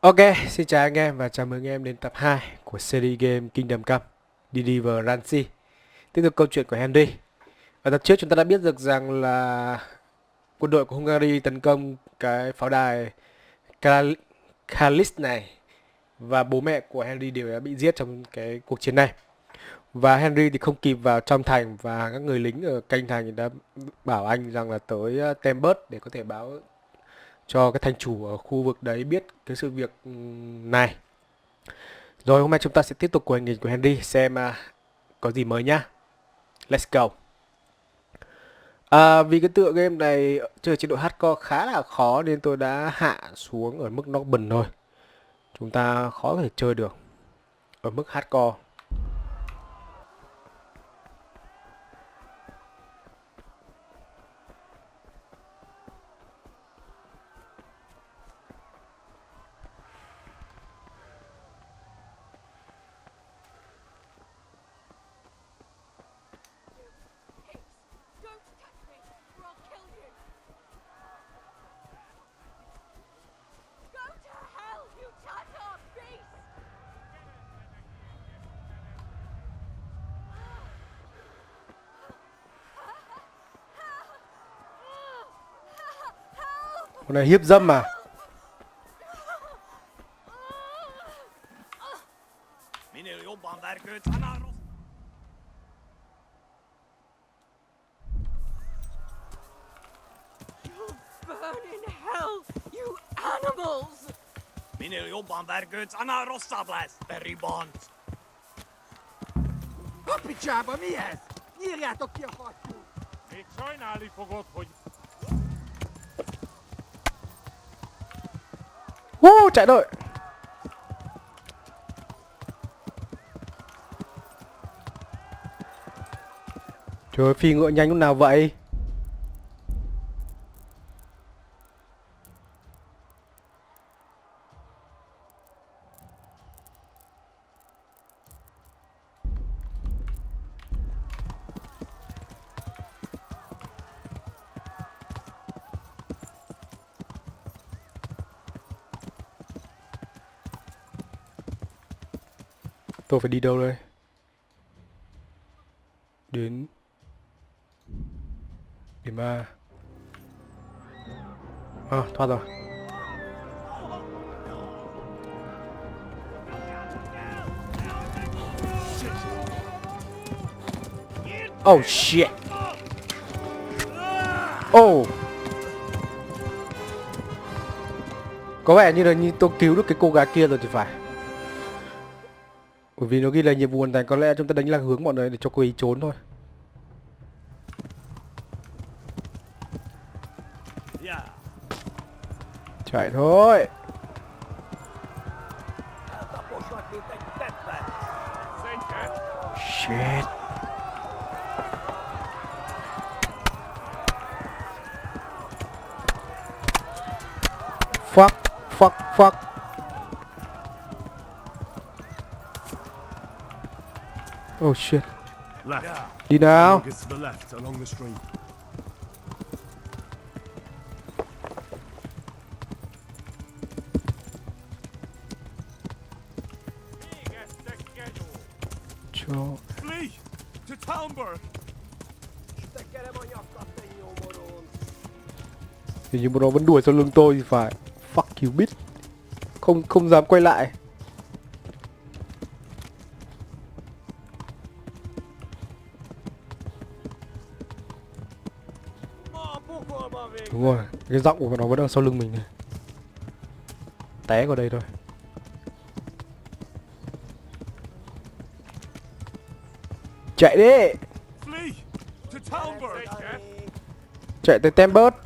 Ok, xin chào anh em và chào mừng anh em đến tập 2 của series game Kingdom Come Deliverance. Tiếp tục câu chuyện của Henry. Ở tập trước chúng ta đã biết được rằng là quân đội của Hungary tấn công cái pháo đài Skalitz này và bố mẹ của Henry đều đã bị giết trong cái cuộc chiến này. Và Henry thì không kịp vào trong thành và các người lính ở canh thành đã bảo anh rằng là tới Mainboard để có thể báo cho cái thành chủ ở khu vực đấy biết cái sự việc này. Rồi hôm nay chúng ta sẽ tiếp tục cuộc hành trình của Henry xem có gì mới nhá. Let's go. Vì cái tựa game này chơi chế độ hardcore khá là khó nên tôi đã hạ xuống ở mức normal thôi. Chúng ta khó có thể chơi được ở mức hardcore. Con này hiếp dâm mà. Burn in hell, you animals! Minä joban värgöts ana rossablas, veribond. Kapicsába mi ez? Nyírjátok ki a fattyút! Még sajnálni fogod, hogy... Chạy đội. Trời ơi, phi ngựa nhanh lúc nào vậy? Tôi phải đi đâu đây? Đến điểm A. Thoát rồi. Oh shit. Oh. Có vẻ như tôi cứu được cái cô gái kia rồi thì phải. Bởi vì nó ghi là nhiệm vụ hoàn thành, có lẽ chúng ta đánh lạc hướng bọn này để cho cô ấy trốn thôi. Chạy thôi. Shit. Fuck. Oh shit. Đi nào. Cho. Hình như nó vẫn đuổi sau lưng tôi thì phải. Fuck you bitch. Không dám quay lại. Đúng rồi, cái giọng của nó vẫn đang sau lưng mình này. Té vào đây thôi. Chạy đi. Chạy tới Mainboard.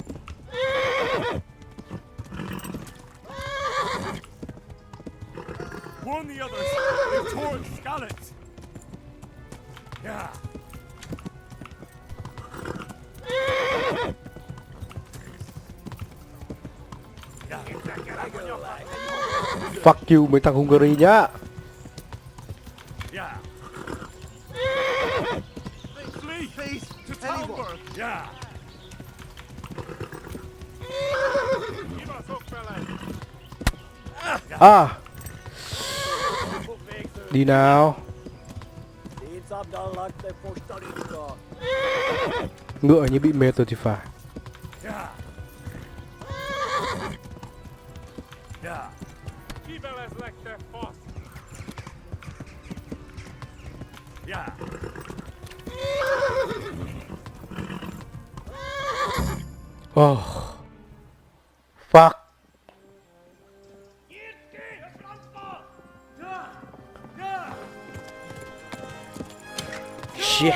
Warn the others, they've torn Skalitz. Yeah. Fuck you mấy thằng Hungary nhá. Yeah. Flee to Mainboard. Yeah. À, đi nào. Ngựa như bị mệt rồi thì phải. Kiveles lekte fast. Yeah. Oh, fuck. Shit.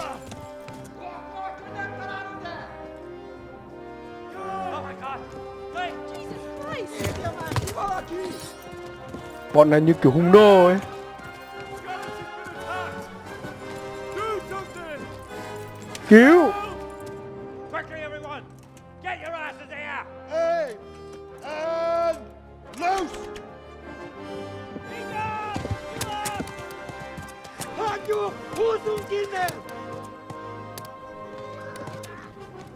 Bọn này như kiểu hung đô ấy. Cứu. Quickly, everyone! Get your asses here! Hey! And loose! Hanju! Husungine!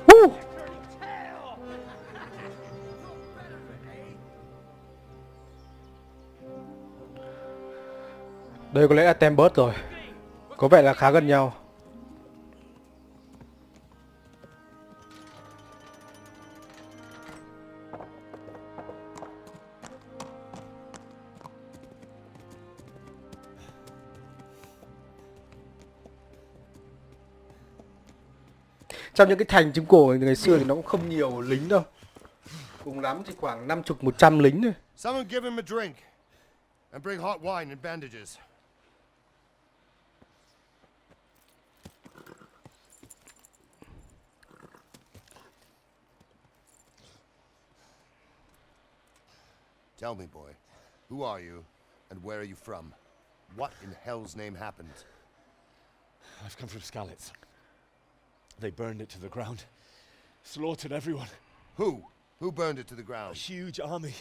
Woo. Đây có lẽ là Tempest rồi. Có vẻ là khá gần nhau. Trong những cái thành trứng cổ ngày xưa thì nó cũng không nhiều lính đâu. Cùng lắm thì khoảng 50-100 lính thôi. Someone give him a drink. And bring hot wine and bandages. Tell me, boy, who are you and where are you from? What in hell's name happened? I've come from Skalitz. They burned it to the ground. Slaughtered everyone. Who? Who burned it to the A ground? huge army.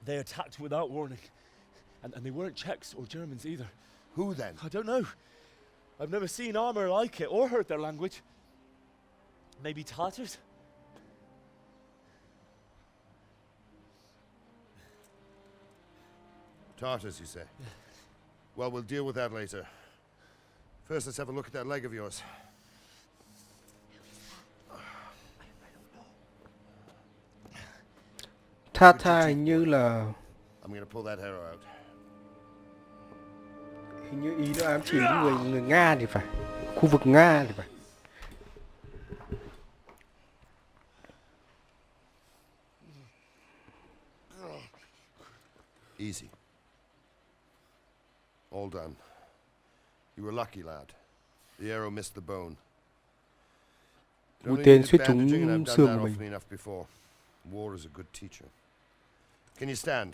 They attacked without warning. And they weren't Czechs or Germans either. Who then? I don't know. I've never seen armor like it or heard their language. Maybe Tatars? Tartars, you say? Well, we'll deal with that later. First, let's have a look at that leg of yours. Tha hình như là I'm gonna pull that arrow out. hình như ý nó ám chỉ đến người Nga thì phải. Khu vực Nga thì phải. Easy. All done. You were lucky, lad. The arrow missed the bone. Mũi tên suýt trúng xương của mình. Often enough before. War is a good teacher. Can you stand?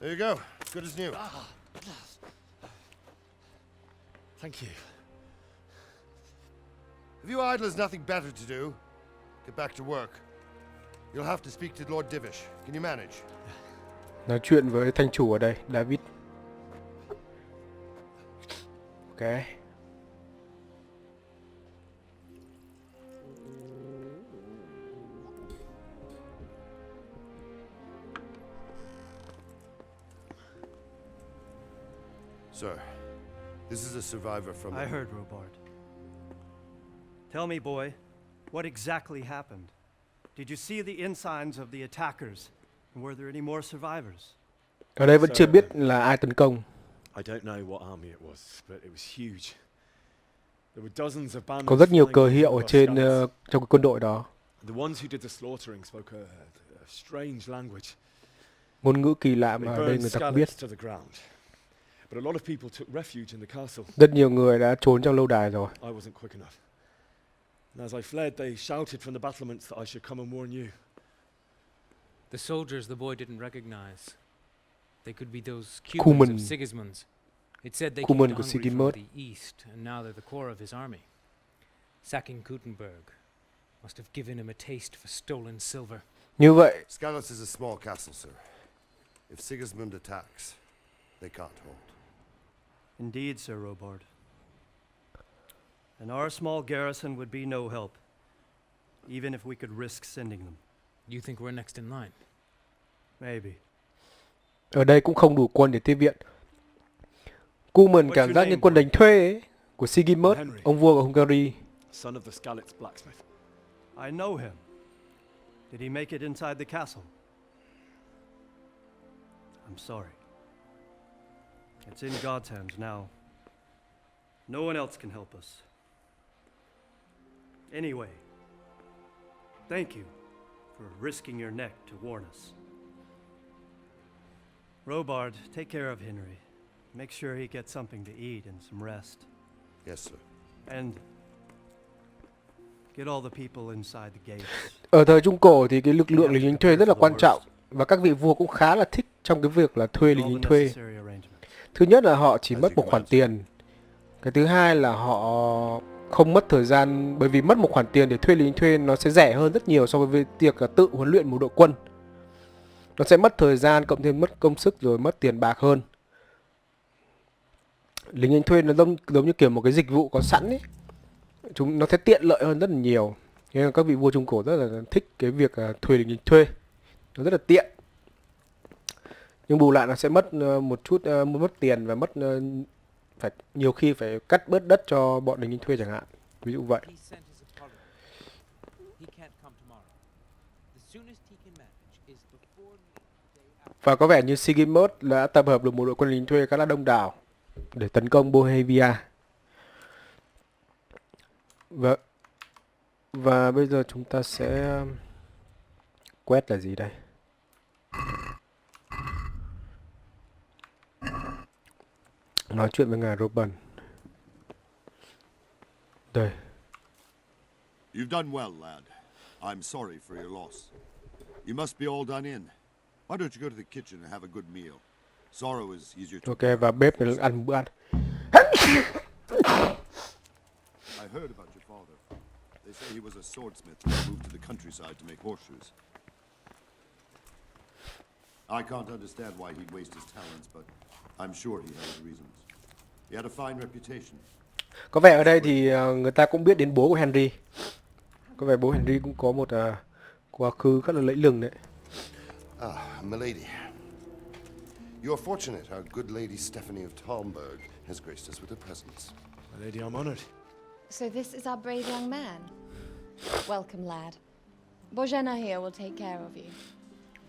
There you go. Good as new. Thank you. If you idlers nothing better to do, get back to work. You'll have to speak to Lord Divish. Can you manage? Nói chuyện với thanh chủ ở đây, David. Ok. Sir, this is a survivor from... I heard, Robard. Tell me, boy, what exactly happened? Did you see the ensigns of the attackers? And were there any more survivors? Ở đây vẫn chưa biết là ai tấn công. I don't know what army it was, but it was huge. There were dozens of banners Có rất nhiều flying cờ hiệu ở across trên Skalitz. trong cái quân đội đó. The ones who did the slaughtering spoke a strange language. Ngôn ngữ kỳ lạ They mà ở đây burned người ta không biết. Skalitz to the ground. But a lot of people took refuge in the castle. Rất nhiều người đã trốn trong lâu đài rồi. I wasn't quick enough. And as I fled, they shouted from the battlements that I should come and warn you. The soldiers the boy didn't recognize. They could be those Cumin. Cumans of Sigismund's. It said they came Cumin to của Hungary from Sigismund. the east, and now they're the core of his army. Sacking Gutenberg must have given him a taste for stolen silver. Như vậy, Skalitz is a small castle, sir. If Sigismund attacks, they can't hold. Indeed, Sir Robard. And our small garrison would be no help. even if we could risk sending them. You think we're next in line? Maybe. Ở đây cũng không đủ quân để tiếp viện. Nguyen cảm giác như quân đánh thuê ấy, của Skalitz, ông vua của Hungary. Son of the Skalitz blacksmith. I know him. Did he make it inside the castle? I'm sorry. It's in God's hands now. No one else can help us. Anyway, thank you for risking your neck to warn us. Robard, take care of Henry. Make sure he gets something to eat and some rest. Yes, sir. And get all the people inside the gates. Ở thời Trung Cổ thì cái lực lượng lính đánh thuê rất là quan trọng, và các vị vua cũng khá là thích trong cái việc là thuê lính đánh thuê. Thứ nhất là họ chỉ mất một khoản tiền. Cái thứ hai là họ không mất thời gian, bởi vì mất một khoản tiền để thuê lính thuê nó sẽ rẻ hơn rất nhiều so với việc là tự huấn luyện một đội quân. Nó sẽ mất thời gian cộng thêm mất công sức rồi mất tiền bạc hơn. Lính đánh thuê nó giống như kiểu một cái dịch vụ có sẵn ấy. Nó sẽ tiện lợi hơn rất là nhiều. Nên là các vị vua Trung Cổ rất là thích cái việc thuê lính đánh thuê. Nó rất là tiện. Nhưng bù lại nó sẽ mất một chút mất tiền và mất phải nhiều khi phải cắt bớt đất cho bọn lính đánh thuê chẳng hạn. Ví dụ vậy. Và có vẻ như Skalitz đã tập hợp được một đội quân lính thuê khá là đông đảo để tấn công Bohemia. Và bây giờ chúng ta sẽ quét là gì đây? Nói chuyện với ngài Robin. Đây. You've done well, lad. I'm sorry for your loss. You must be all done in. Why don't you go to the kitchen and have a good meal? Sorrow is easier to Ok, và bếp này ăn bữa ăn. I heard about your father. They say he was a swordsmith who moved to the countryside to make horseshoes. I can't understand why he'd waste his talents, but I'm sure he had his reasons. He had a fine reputation. Có vẻ ở đây thì người ta cũng biết đến bố của Henry. Có vẻ bố Henry cũng có một quá khứ rất là lẫy lừng đấy. Ah, milady. You're fortunate our good lady Stephanie of Talmberg has graced us with her presence. My lady, I'm honored. So this is our brave young man. Welcome, lad. Bojana here will take care of you.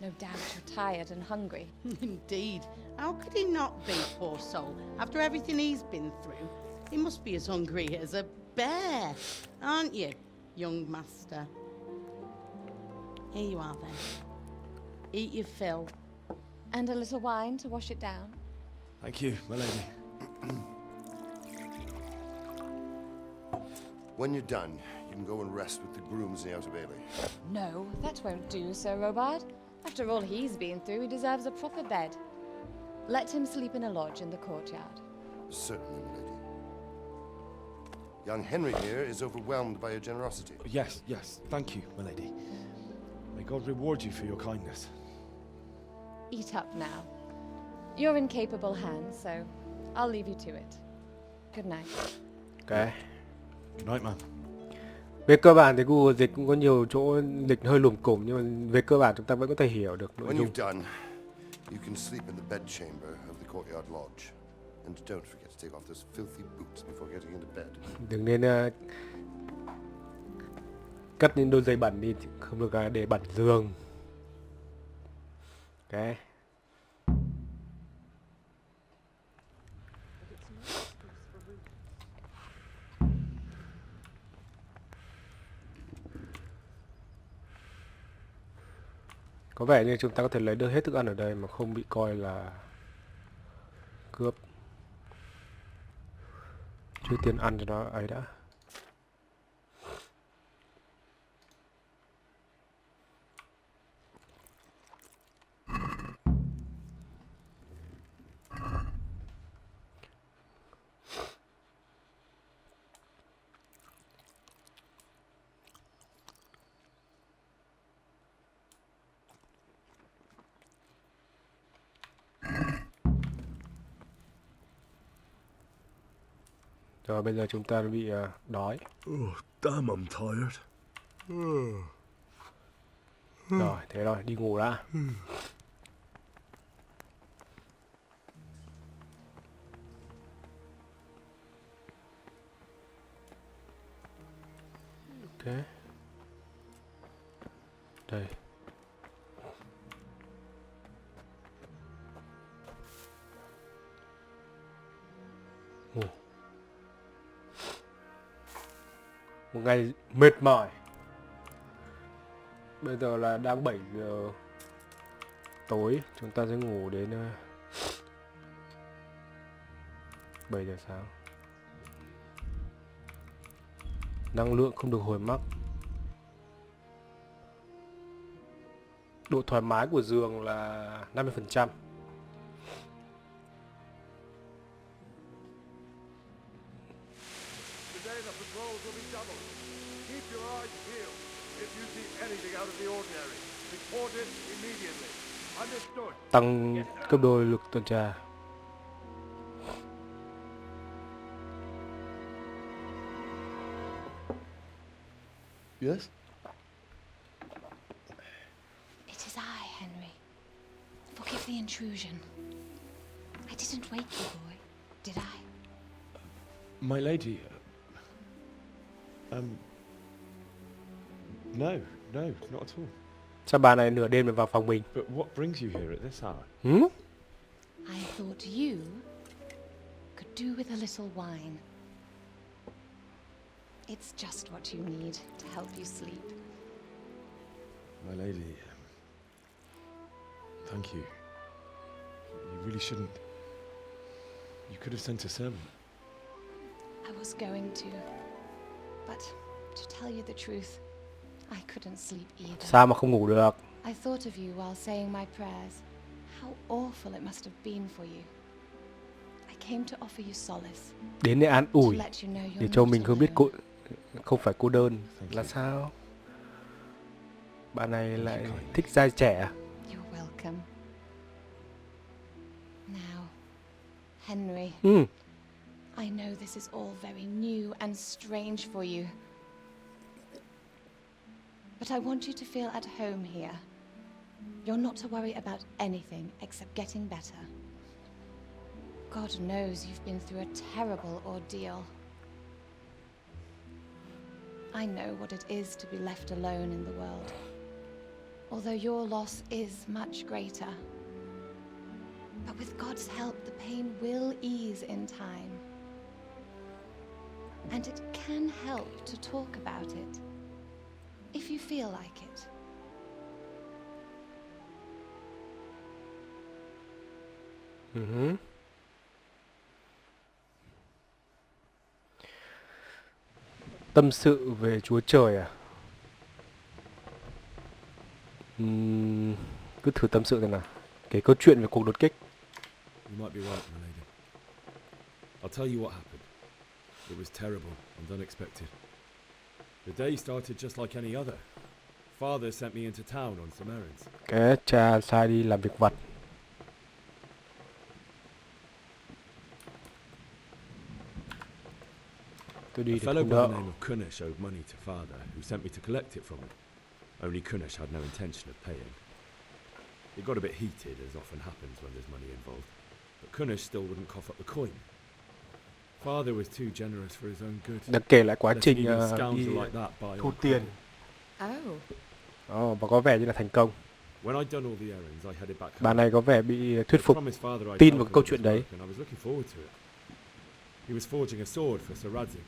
No doubt you're tired and hungry. Indeed. How could he not be, poor soul? After everything he's been through, he must be as hungry as a bear, aren't you, young master? Here you are, then. Eat your fill. And a little wine to wash it down. Thank you, my lady. When you're done, you can go and rest with the grooms in the outer bailey. No, that won't do, Sir Robard. After all he's been through, he deserves a proper bed. Let him sleep in a lodge in the courtyard. Certainly, milady. Young Henry here is overwhelmed by your generosity. Yes, yes. Thank you, my lady. May God reward you for your kindness. Eat up now. You're in capable hands, so I'll leave you to it. Good night. Ok. Good night, man. Về cơ bản thì Google dịch cũng có nhiều chỗ dịch hơi lủng củng, nhưng mà về cơ bản chúng ta vẫn có thể hiểu được nội When dung. you've done, you can sleep in the bedchamber of the courtyard lodge. And don't forget to take off those filthy boots before getting into bed. Đừng nên cất những đôi giày bẩn đi, không được để bẩn giường. Ok. Có vẻ như chúng ta có thể lấy được hết thức ăn ở đây mà không bị coi là cướp. Chưa tiền ăn cho nó ấy đã. Rồi bây giờ chúng ta bị đói. Oh, damn, I'm tired. Rồi, thế rồi, đi ngủ đã. Ok. Đây. Ngủ. Một ngày mệt mỏi. Bây giờ là đang 7 giờ tối, chúng ta sẽ ngủ đến 7 giờ sáng. Năng lượng không được hồi mắc. Độ thoải mái của giường là 50%. Today the patrols will be doubled. Keep your eyes peeled. If you see anything out of the ordinary, report it immediately. Understood? Tăng cấp đôi lực tuần tra. Yes? It is I, Henry. Forgive the intrusion. I didn't wake you, boy, did I? My lady. No, not at all. Sao bà này nửa đêm mới vào phòng mình? But what brings you here at this hour? I thought you could do with a little wine. It's just what you need to help you sleep. My lady, thank you. You really shouldn't. You could have sent a servant. I was going to, but to tell you the truth, I couldn't sleep either. Sao mà không ngủ được? I thought of you while saying my prayers. How awful it must have been for you. I came to offer you solace. Đến để an To ủi, let you know you're để cho not mình không biết alone. không phải cô đơn. Là sao? Bà này lại thích trai trẻ. You're welcome. Now, Henry, I know this is all very new and strange for you. But I want you to feel at home here. You're not to worry about anything except getting better. God knows you've been through a terrible ordeal. I know what it is to be left alone in the world. Although your loss is much greater. But with God's help, the pain will ease in time. And it can help to talk about it, if you feel like it. Tâm sự về Chúa Trời à? Cứ thử tâm sự xem nào. Kể câu chuyện về cuộc đột kích. You might be right, my lady. I'll tell you what happened. It was terrible and unexpected. The day started just like any other. Father sent me into town on some errands. Cái cha sai đi làm việc vặt. Tôi đi A để fellow không by the đỡ. name of Kunish owed money to father, who sent me to collect it from him. Only Kunish had no intention of paying. It got a bit heated, as often happens when there's money involved. But Kunish still wouldn't cough up the coin. Father was too generous for his own good. Đã kể lại quá Letting trình even a đi scoundrel like that buy thu on tiền. Oh. Và có vẻ như là thành công. When I'd done all the errands, I headed back Bà home. này có vẻ bị thuyết I phục, promised father I'd tin help vào him câu with chuyện his đấy. work, and I was looking forward to it. He was forging a sword for Sir Radzig.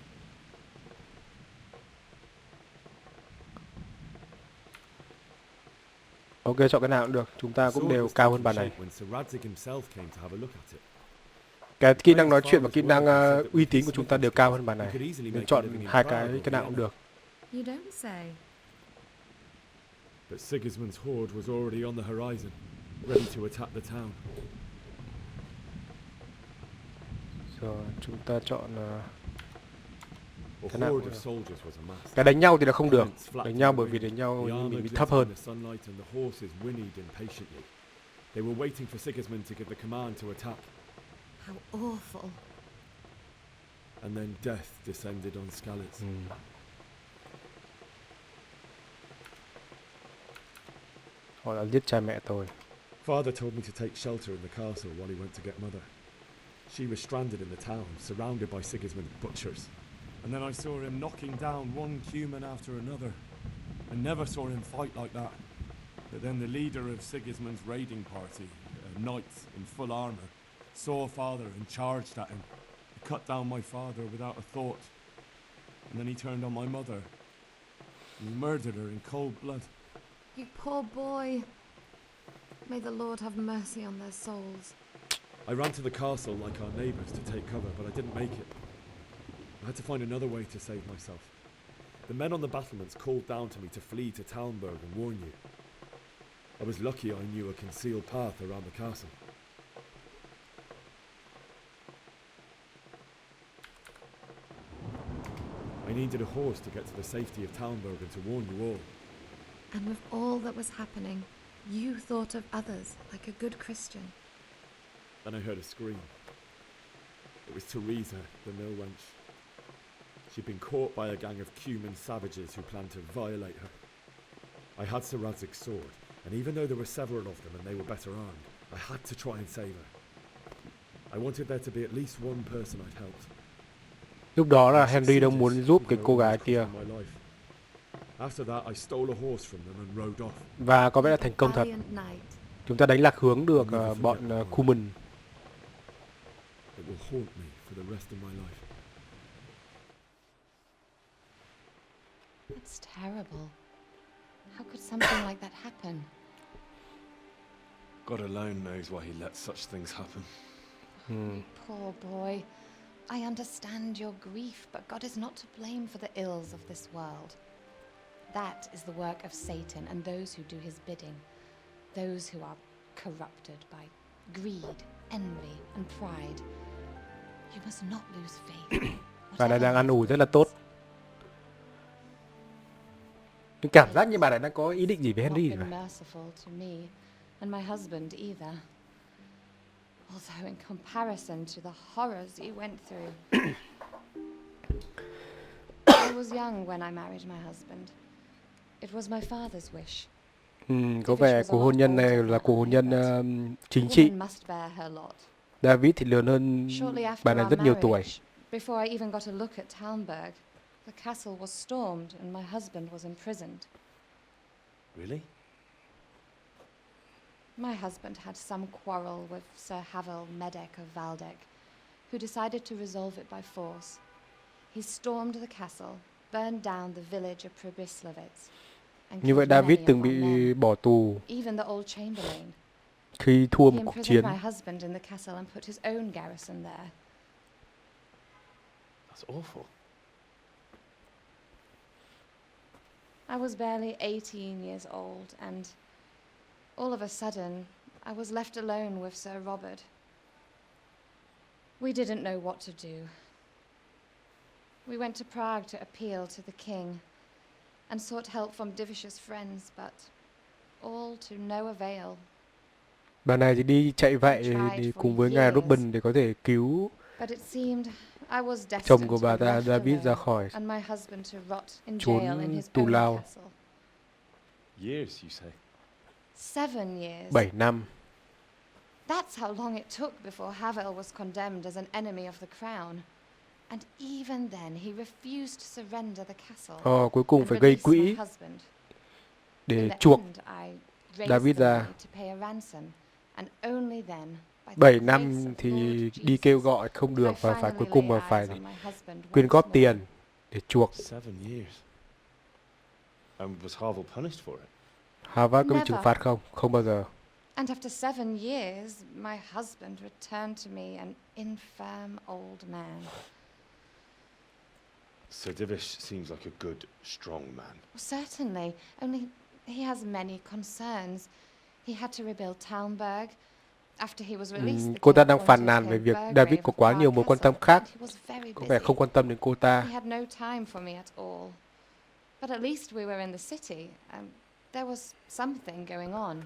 Ok, chọn cái nào cũng được. Chúng ta cũng đều cao hơn bà này. When Sir Radzig himself came to have a look at it. Cái kỹ năng nói chuyện và kỹ năng uy tín của chúng ta đều cao hơn bà này. Nên chọn hai cái nào cũng được. You don't say. But Sigismund's horde was already on the horizon, ready to attack the town. Rồi, chúng ta chọn A cái nào horde cũng of được. soldiers was amassed. Cái đánh nhau thì là không được. Tents flapped Đánh in nhau the bởi vì wind, đánh nhau the armor mình bị glistened thấp hơn. in the sunlight, and the horses whinnied impatiently. They were waiting for Sigismund to give the command to attack. How awful. And then death descended on Skalitz. Họ đã giết cha mẹ tôi. Father told me to take shelter in the castle while he went to get Mother. She was stranded in the town, surrounded by Sigismund's butchers. And then I saw him knocking down one human after another. I never saw him fight like that. But then the leader of Sigismund's raiding party, a knight in full armor, saw Father and charged at him. He cut down my father without a thought. And then he turned on my mother. He murdered her in cold blood. You poor boy. May the Lord have mercy on their souls. I ran to the castle like our neighbours to take cover, but I didn't make it. I had to find another way to save myself. The men on the battlements called down to me to flee to Talmberg and warn you. I was lucky I knew a concealed path around the castle. I needed a horse to get to the safety of Talmberg and to warn you all. And with all that was happening, you thought of others like a good Christian. Then I heard a scream. It was Teresa, the mill wench. She'd been caught by a gang of Cuman savages who planned to violate her. I had Sir Radzig's sword, and even though there were several of them and they were better armed, I had to try and save her. I wanted there to be at least one person I'd helped. Lúc đó là Henry đang muốn giúp cái cô gái kia. After that, I stole a horse from them and rode off. Và có vẻ là thành công thật. Chúng ta đánh lạc hướng được bọn Cuman. It will haunt me for the rest of my life. That's terrible. How could something like that happen? God alone knows why he lets such things happen. Poor boy. I understand your grief, but God is not to blame for the ills of this world. That is the work of Satan and those who do his bidding. Those who are corrupted by greed, envy, and pride. You must not lose faith. Bà này đang ăn ủi rất là tốt. Nhưng cảm giác như bà này đang có ý định gì với Henry vậy? Merciful to me and my husband either. Although in comparison to the horrors you went through. I was young when I married my husband. It was my father's wish. Có vẻ cuộc hôn nhân này là cuộc hôn nhân chính trị. David thì lớn hơn bà này rất nhiều tuổi. Before I even got a look at Talmberg, the castle was stormed and my husband was imprisoned. Really? My husband had some quarrel with Sir Havel Medek of Valdek, who decided to resolve it by force. He stormed the castle, burned down the village of Pribyslavitz. Như vậy David từng bị bỏ tù even the old chamberlain. Khi thua một cuộc chiến. My husband in the castle and put his own garrison there. That's awful. I was barely 18 years old, and all of a sudden, I was left alone with Sir Robert. We didn't know what to do. We went to Prague to appeal to the king and sought help from Divish's friends, but all to no avail. Bà này thì đi chạy vậy đi cùng với ngài Robin để có thể cứu chồng của bà ta David ra khỏi trốn tù lao. 7 năm. That's how long it took before Havel was condemned as an enemy of the crown. And even then he refused to surrender the castle. Cuối cùng phải gây quỹ để chuộc David ra. 7 năm thì đi kêu gọi không được và phải cuối cùng mà phải quyên góp tiền để chuộc. Havel có bị trừng phạt không? Không bao giờ. And after 7 years, my husband returned to me an infirm old man. Sir Divish seems like a good, strong man. Certainly, only he has many concerns. He had to rebuild Talmberg. After he was released, cô ta đang phàn nàn về việc David có quá nhiều mối quan tâm khác, có vẻ không quan tâm đến cô ta. He had no time for me at all. But at least we were in the city. There was something going on.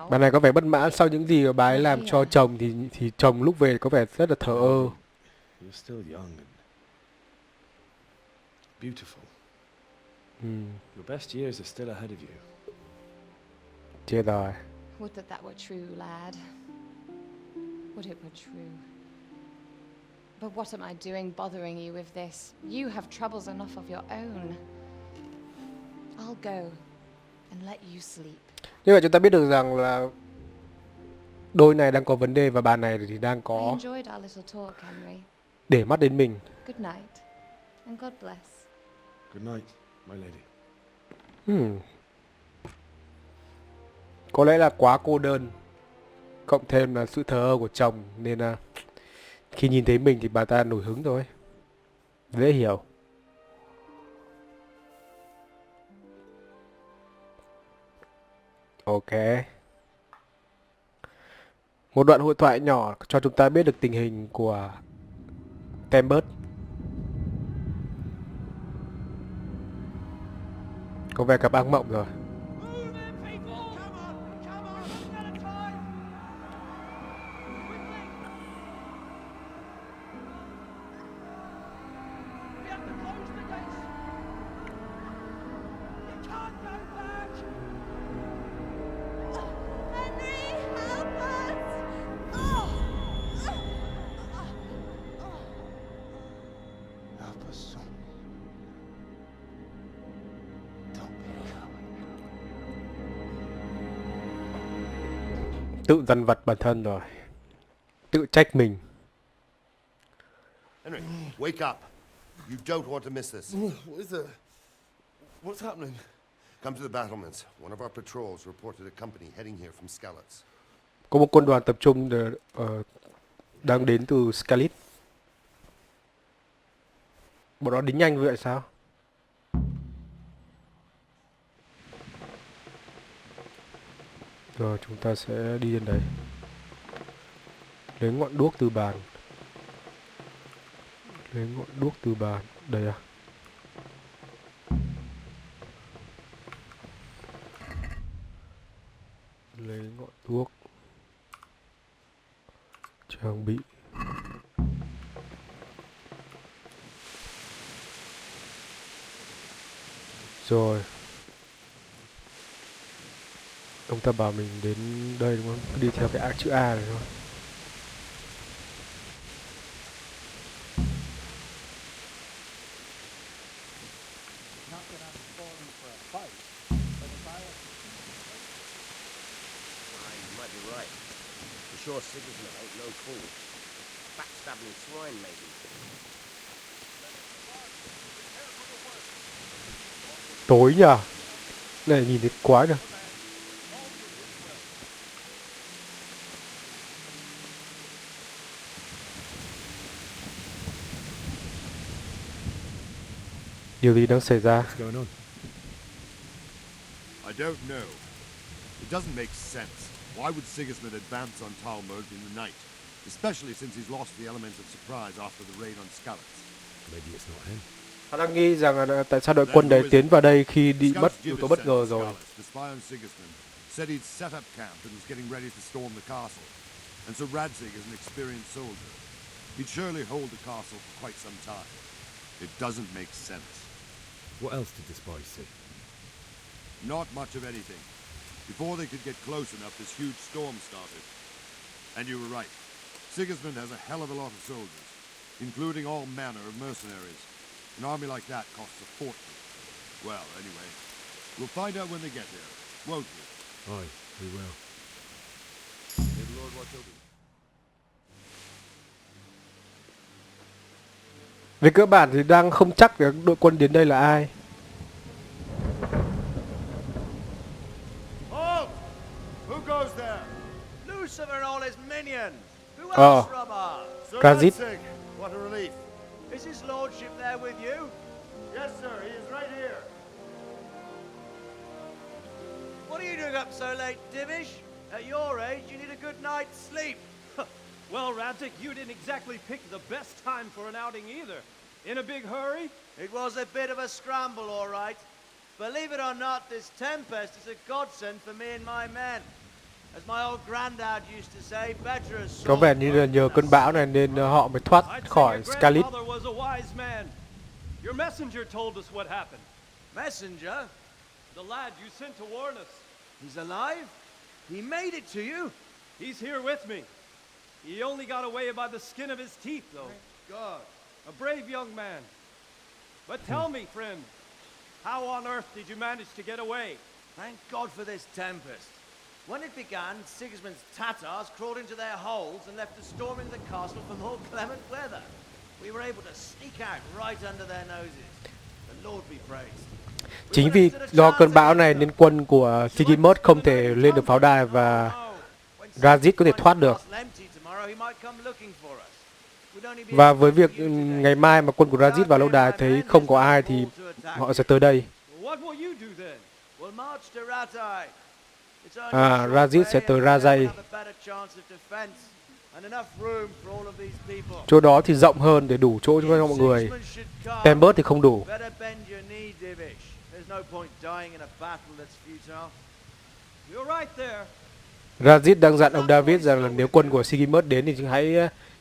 Bà này có vẻ bất mãn sau những gì bà ấy làm cho chồng thì chồng lúc về có vẻ rất là thờ ơ. You're still young and beautiful. Your best years are still ahead of you. Chết rồi. Would that were true, lad. Would it were true. But what am I doing bothering you with this? You have troubles enough of your own. I'll go and let you sleep. Như vậy chúng ta biết được rằng là đôi này đang có vấn đề và bà này thì đang I có enjoyed our little talk, Henry. để mắt đến mình. Good night, and God bless. Good night, my lady. Có lẽ là quá cô đơn, cộng thêm là sự thờ ơ của chồng nên là khi nhìn thấy mình thì bà ta nổi hứng thôi. Dễ hiểu. Ok. Một đoạn hội thoại nhỏ cho chúng ta biết được tình hình của Mainboard. Có vẻ gặp ác mộng rồi. Tự dằn vặt bản thân rồi. Tự trách mình. Henry, wake up. You don't want to miss this. What is it? What's happening? Come to the battlements. One of our patrols reported a company heading here from Skalitz. Có một quân đoàn tập trung đang đến từ Skalitz. Bọn nó đính nhanh vậy sao? Rồi chúng ta sẽ đi đến đấy. Lấy ngọn đuốc từ bàn. Lấy ngọn đuốc từ bàn. Đây à? Lấy ngọn đuốc. Trang bị. Rồi. Ông ta bảo mình đến đây đúng không? Cứ đi theo cái chữ A này thôi. Tối nhờ. Này nhìn thấy quái được. Điều gì đang xảy ra? I don't know. It doesn't make sense. Why would Sigismund advance on Talmud in the night? Especially since he's lost the elements of surprise after the raid on Skalitz. Maybe it's not him. Hắn đang nghĩ rằng là tại sao đội quân đấy tiến vào đây khi bị mất yếu tố bất ngờ rồi. The spy on Sigismund said he'd set up camp and was getting ready to storm the castle. And so Radzig is an experienced soldier. He'd surely hold the castle for quite some time. It doesn't make sense. What else did the spies see? Not much of anything. Before they could get close enough, this huge storm started. And you were right. Sigismund has a hell of a lot of soldiers, including all manner of mercenaries. An army like that costs a fortune. Well, anyway, we'll find out when they get here, won't we? Aye, we will. May the Lord watch over you. Về cơ bản thì đang không chắc đội quân đến đây là ai. Halt! Who goes there? Lucifer and all his minions. Who else, Rubber? Sir Radzig. Radzig. What a relief. Is his lordship there with you? Yes, sir. He is right here. What are you doing up so late, Divish? At your age, you need a good night's sleep. Well, Radzig, you didn't exactly pick the best time for an outing either. In a big hurry? It was a bit of a scramble, all right. Believe it or not, this tempest is a godsend for me and my men. As my old granddad used to say, better a Có vẻ như là nhờ cơn bão này nên họ mới thoát I'd say khỏi your Skalitz. grandfather was a wise man. Your messenger told us what happened. Messenger? The lad you sent to warn us. He's alive? He made it to you? He's here with me. He only got away by the skin of his teeth, though. Thank God. A brave young man. But tell me, friend, how on earth did you manage to get away? Thank God for this tempest. When it began, Sigismund's Tatars crawled into their holes and left us storming the castle for more clement weather. We were able to sneak out right under their noses. The Lord be praised. Chính vì do cơn bão này nên quân của Sigismund không thể lên được pháo đài và Razid có thể thoát được. Và với việc ngày mai mà quân của Razid vào lâu đài thấy không có ai thì họ sẽ tới đây. Razid sẽ tới Rajai. Chỗ đó thì rộng hơn để đủ chỗ cho mọi người. Mainboard thì không đủ. Razid đang dặn ông David rằng là nếu quân của Sigismund đến thì hãy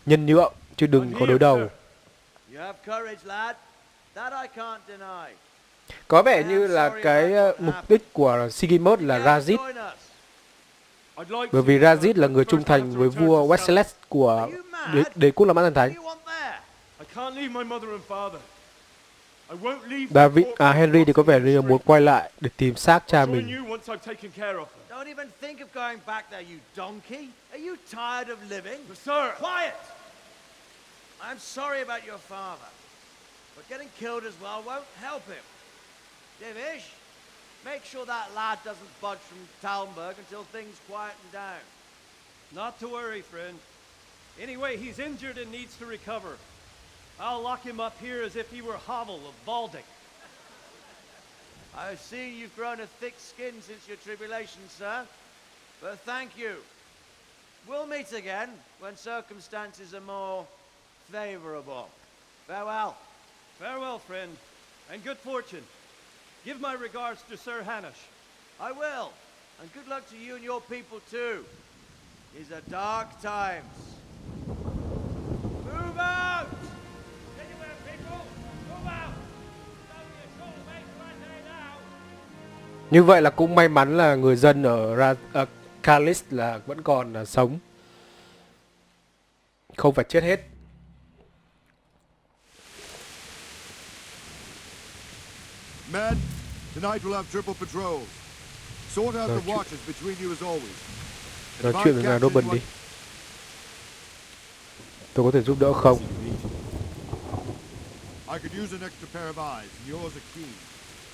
nhân nhượng chứ đừng có đối đầu. Có vẻ như là cái mục đích của Sigismund là Razid. Bởi vì Razid là người trung thành với vua Skalitz của đế quốc La Mã Thần Thánh. Henry thì có vẻ như là muốn quay lại để tìm xác cha mình. Don't even think of going back there, you donkey. Are you tired of living? Sir! Quiet! I'm sorry about your father, but getting killed as well won't help him. Divish, make sure that lad doesn't budge from Talmberg until things quieten down. Not to worry, friend. Anyway, he's injured and needs to recover. I'll lock him up here as if he were Havel of Baldic. I see you've grown a thick skin since your tribulation, sir. But thank you. We'll meet again when circumstances are more favorable. Farewell. Farewell, friend, and good fortune. Give my regards to Sir Hanush. I will, and good luck to you and your people too. These are dark times. Move out! Anywhere, people! Move out! Như vậy là cũng may mắn là người dân ở Skalitz là vẫn còn sống, không phải chết hết. Men, tonight we'll have triple patrols. Sort out the watches between you as always. Nói chuyện với ngài Robin đi. Tôi có thể giúp đỡ không? I could use an extra pair of eyes, and yours are keen.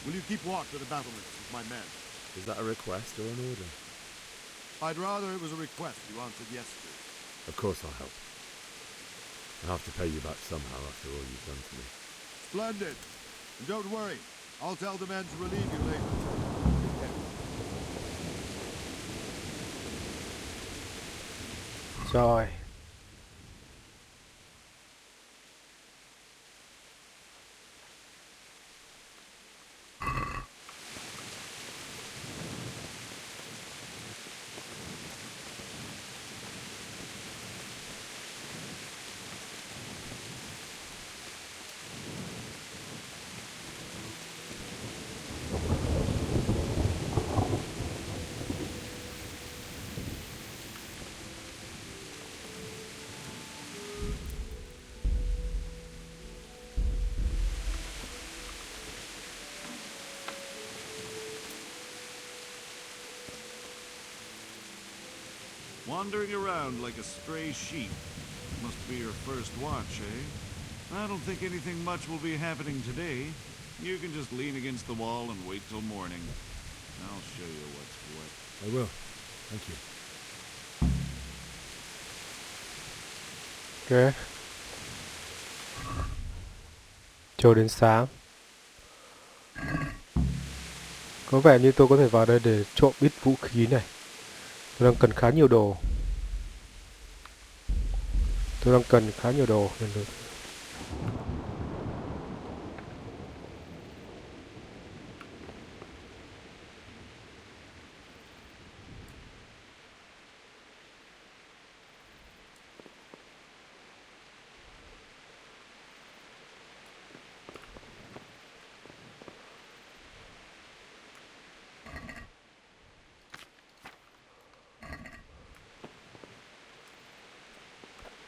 Will you keep watch at the battlements with my men? Is that a request or an order? I'd rather it was a request you answered yesterday. Of course I'll help. I'll have to pay you back somehow after all you've done to me. Splendid. And don't worry, I'll tell the men to relieve you later. Rồi. Wandering around like a stray sheep. Must be your first watch, eh? I don't think anything much will be happening today. You can just lean against the wall and wait till morning. I'll show you what's what. I will. Thank you. Ok. Chờ đến sáng. Có vẻ như tôi có thể vào đây để trộm ít vũ khí này. Tôi đang cần khá nhiều đồ.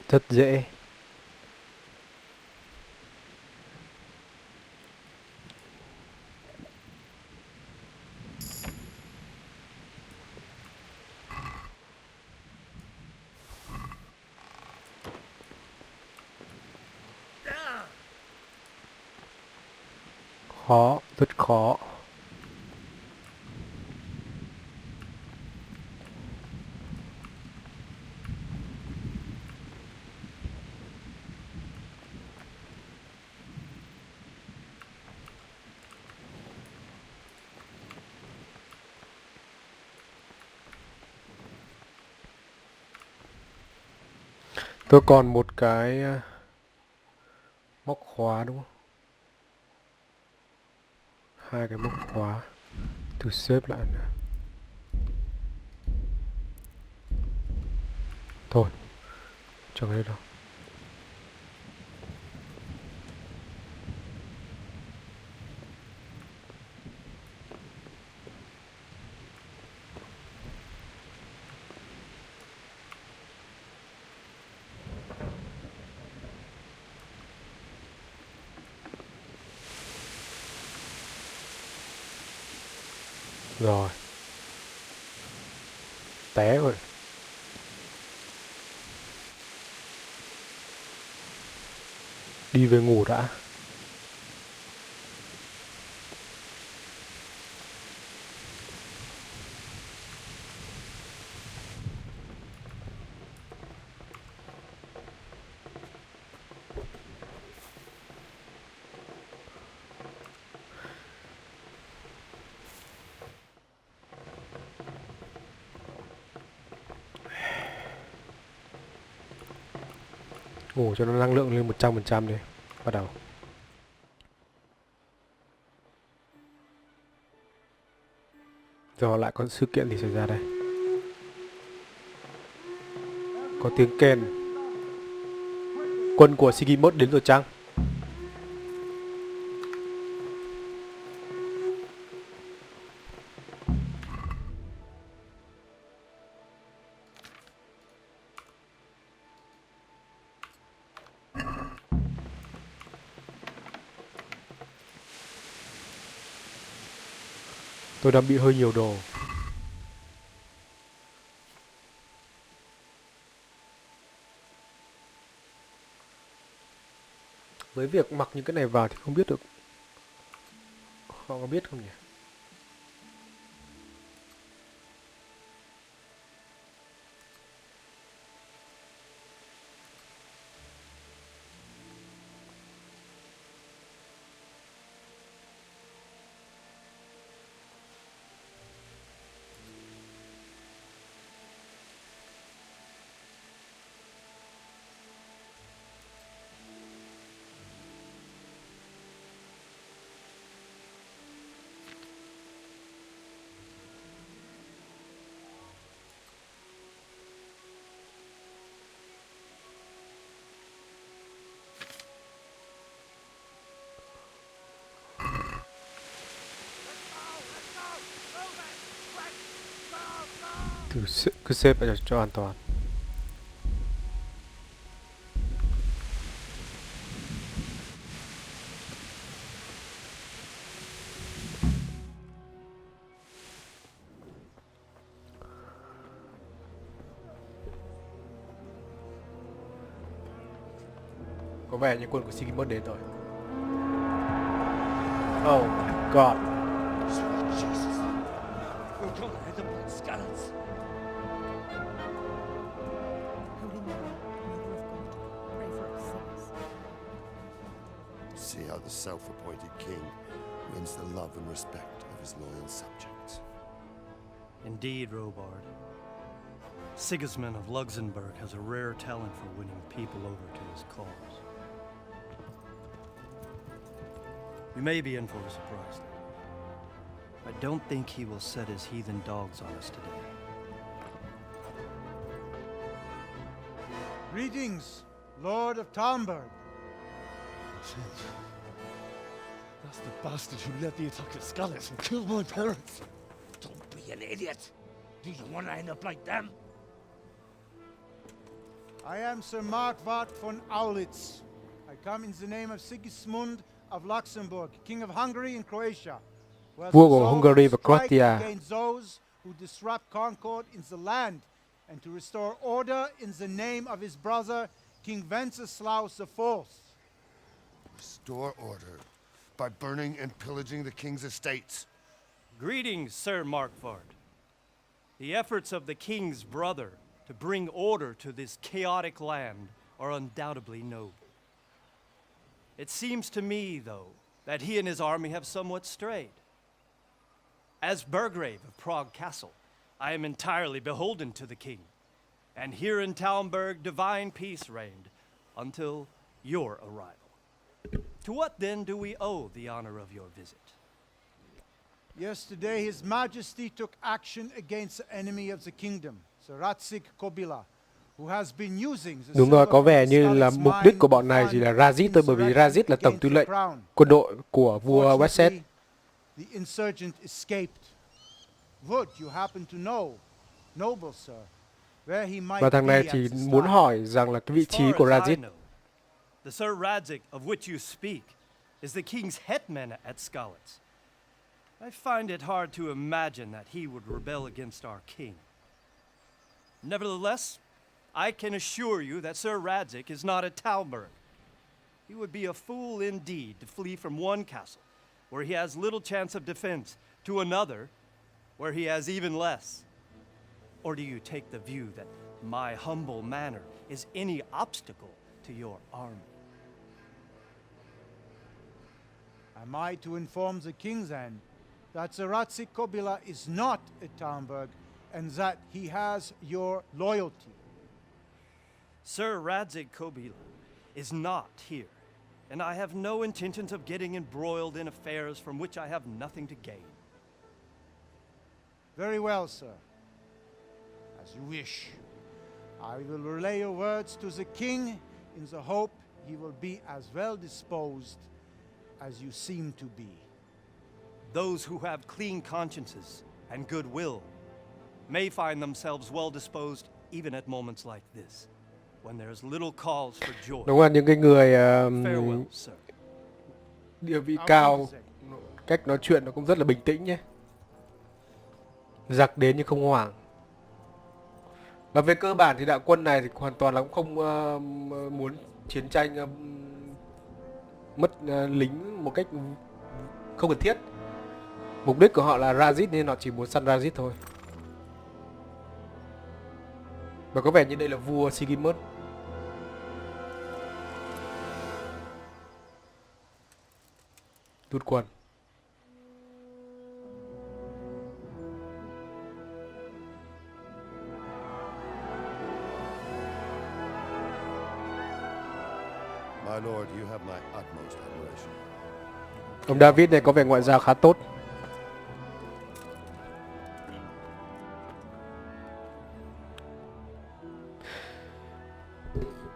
Rất dễ. Khó, rất khó. Tôi còn một cái móc khóa đúng không? Hai cái móc khóa. Thử xếp lại nữa. Thôi, chẳng hết đâu. Rồi. Té rồi. Đi về ngủ đã. Ngủ cho nó năng lượng lên 100% đi. Bắt đầu. Rồi lại có sự kiện gì xảy ra đây? Có tiếng kèn. Quân của Skalitz đến rồi chăng? Tôi đang bị hơi nhiều đồ. Với việc mặc những cái này vào thì không biết được họ có biết không nhỉ? Cứ xếp vào cho an toàn. Có vẻ như quân của Skalitz đến rồi. Oh my god. See how the self-appointed king wins the love and respect of his loyal subjects. Indeed, Robard. Sigismund of Luxembourg has a rare talent for winning people over to his cause. We may be in for a surprise, though. I don't think he will set his heathen dogs on us today. Greetings, Lord of Talmberg. That's the bastard who led the attack at Skalitz and killed my parents. Don't be an idiot. Do you want to end up like them? I am Sir Markvart von Aulitz. I come in the name of Sigismund of Luxembourg, King of Hungary and Croatia. Vua của Hungary và Croatia. Against those who disrupt concord in the land, and to restore order in the name of his brother, King Wenceslaus IV. Restore order by burning and pillaging the king's estates. Greetings, Sir Markvart. The efforts of the king's brother to bring order to this chaotic land are undoubtedly noble. It seems to me, though, that he and his army have somewhat strayed. As Burgrave of Prague Castle, I am entirely beholden to the king, and here in Talmberg divine peace reigned until your arrival. To what then do we owe the honor of your visit? Yesterday, His Majesty took action against the enemy of the kingdom, Sir Ratzik Kobila, who has been using the Đúng rồi, có vẻ như Skalitz là mục đích của bọn này chỉ là Razit thôi, bởi vì Razit là tổng tư lệnh quân đội của vua Wessex. The insurgent escaped. Would you happen to know, noble sir, where he might Và thằng này be thì at this muốn time? hỏi rằng là cái vị trí của Razit. The Sir Radzik of which you speak is the king's hetman at Skalitz. I find it hard to imagine that he would rebel against our king. Nevertheless, I can assure you that Sir Radzik is not at Talmberg. He would be a fool indeed to flee from one castle, where he has little chance of defense, to another, where he has even less. Or do you take the view that my humble manner is any obstacle to your army? Am I to inform the king then that Sir Ratzik Kobila is not at Talmberg and that he has your loyalty? Sir Radzik Kobila is not here, and I have no intentions of getting embroiled in affairs from which I have nothing to gain. Very well, sir. As you wish. I will relay your words to the king in the hope he will be as well disposed as you seem to be. Those who have clean consciences and goodwill may find themselves well disposed even at moments like this, when there's little cause for joy. Đúng là những cái người Farewell, sir. địa vị cao, cách nói chuyện nó cũng rất là bình tĩnh nhé. Giặc đến nhưng không hoảng. Và về cơ bản thì đạo quân này thì hoàn toàn là cũng không muốn chiến tranh mất lính một cách không cần thiết. Mục đích của họ là Razit nên họ chỉ muốn săn Razit thôi. Và có vẻ như đây là vua Sigismund. Rút quân. My lord, you have my utmost admiration. Ông David này có vẻ ngoại giao khá tốt.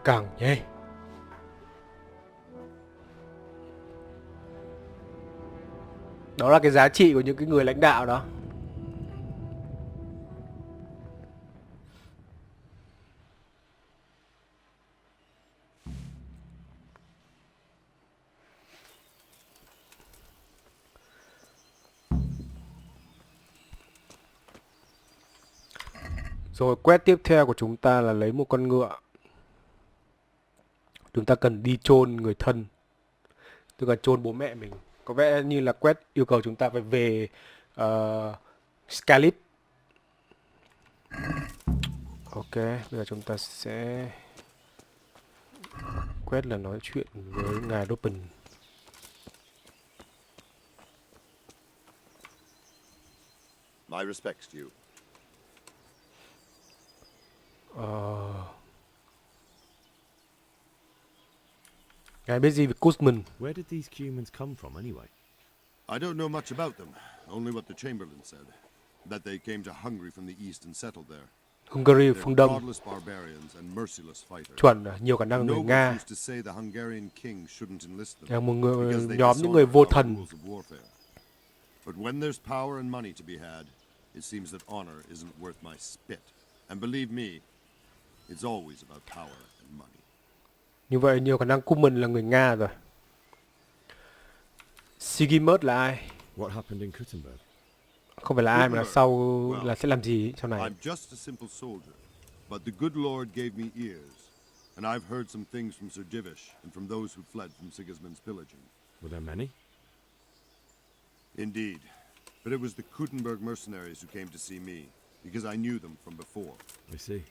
Càng nhé. Đó là cái giá trị của những cái người lãnh đạo đó. Rồi quest tiếp theo của chúng ta là lấy một con ngựa. Chúng ta cần đi chôn người thân, tức là chôn bố mẹ mình. Có vẻ như là quest yêu cầu chúng ta phải về Skalitz. Ok, bây giờ chúng ta sẽ quest là nói chuyện với ngài Dopen. My respects to you. Ngài biết gì về Kuzman? Where did these humans come from anyway? I don't know much about them, only what the Chamberlain said, that they came to Hungary from the east and settled there. Hungary phương Đông. Godless barbarians and merciless fighters. Chuẩn, nhiều khả năng người Nga. used to say the Hungarian king shouldn't enlist them. Là một người, because they nhóm những người vô disordered thần. the rules of warfare. But when there's power and money to be had, it seems that honor isn't worth my spit. And believe me, It's always about power and money. Như vậy nhiều khả năng Cuman là người Nga rồi. Sigismund là ai? What happened in Kuttenberg? Không phải là ai mà là sau là sẽ làm gì sau này. I'm just a simple soldier, but the good Lord gave me ears, and I've heard some things from Sir Divish and from those who fled from Sigismund's pillaging. Were there many? Indeed, but it was the Kuttenberg mercenaries who came to see me, because I knew them from before. I see.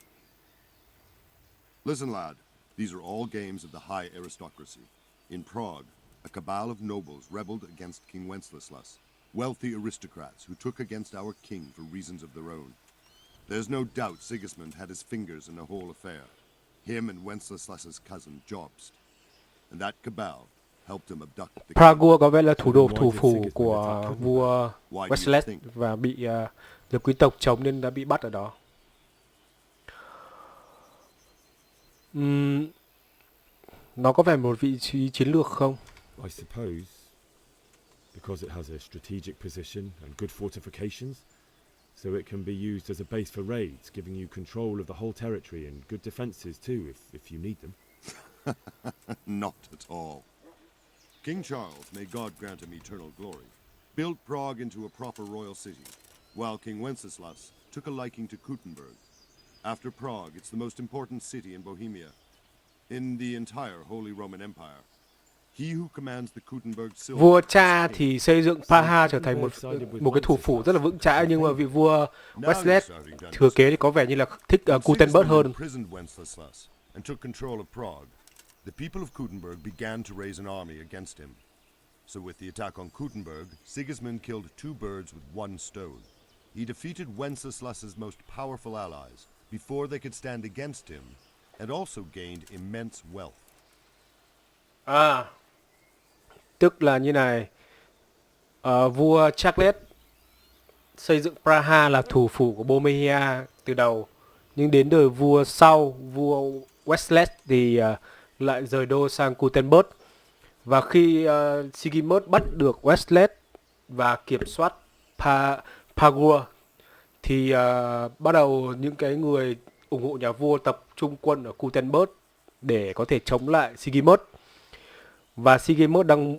Listen, lad, these are all games of the high aristocracy. In Prague, a cabal of nobles rebelled against King Wenceslas, wealthy aristocrats who took against our king for reasons of their own. There's no doubt Sigismund had his fingers in the whole affair, him and Wenceslas's cousin Jobst, and that cabal helped him abduct the king. Prague có vẻ là thủ phủ của vua Wenceslas và bị được quý tộc chống nên đã bị bắt ở đó. Nó có phải một vị trí chiến lược không? I suppose, because it has a strategic position and good fortifications, so it can be used as a base for raids, giving you control of the whole territory and good defenses too, if you need them. Not at all. King Charles, may God grant him eternal glory, built Prague into a proper royal city, while King Wenceslas took a liking to Kuttenberg. After Prague, it's the most important city in Bohemia, in the entire Holy Roman Empire. He who commands the Kuttenberg silver. Vua cha thì xây dựng Praha trở thành một cái thủ phủ rất là vững chãi, nhưng mà vị vua Wenceslas thừa kế thì có vẻ như là thích Kuttenberg hơn. And took control of Prague. The people of Kuttenberg began to raise an army against him. So with the attack on Kuttenberg, Sigismund killed two birds with one stone. He defeated Wenceslas's most powerful allies before they could stand against him, and also gained immense wealth. Tức là như này, vua Charles xây dựng Praha là thủ phủ của Bohemia từ đầu, nhưng đến đời vua sau, vua Wenceslas thì lại rời đô sang Kuttenberg. Và khi Sigismund bắt được Wenceslas và kiểm soát Prague thì bắt đầu những cái người ủng hộ nhà vua tập trung quân ở Kuttenberg để có thể chống lại Sigismund. Và Sigismund đang,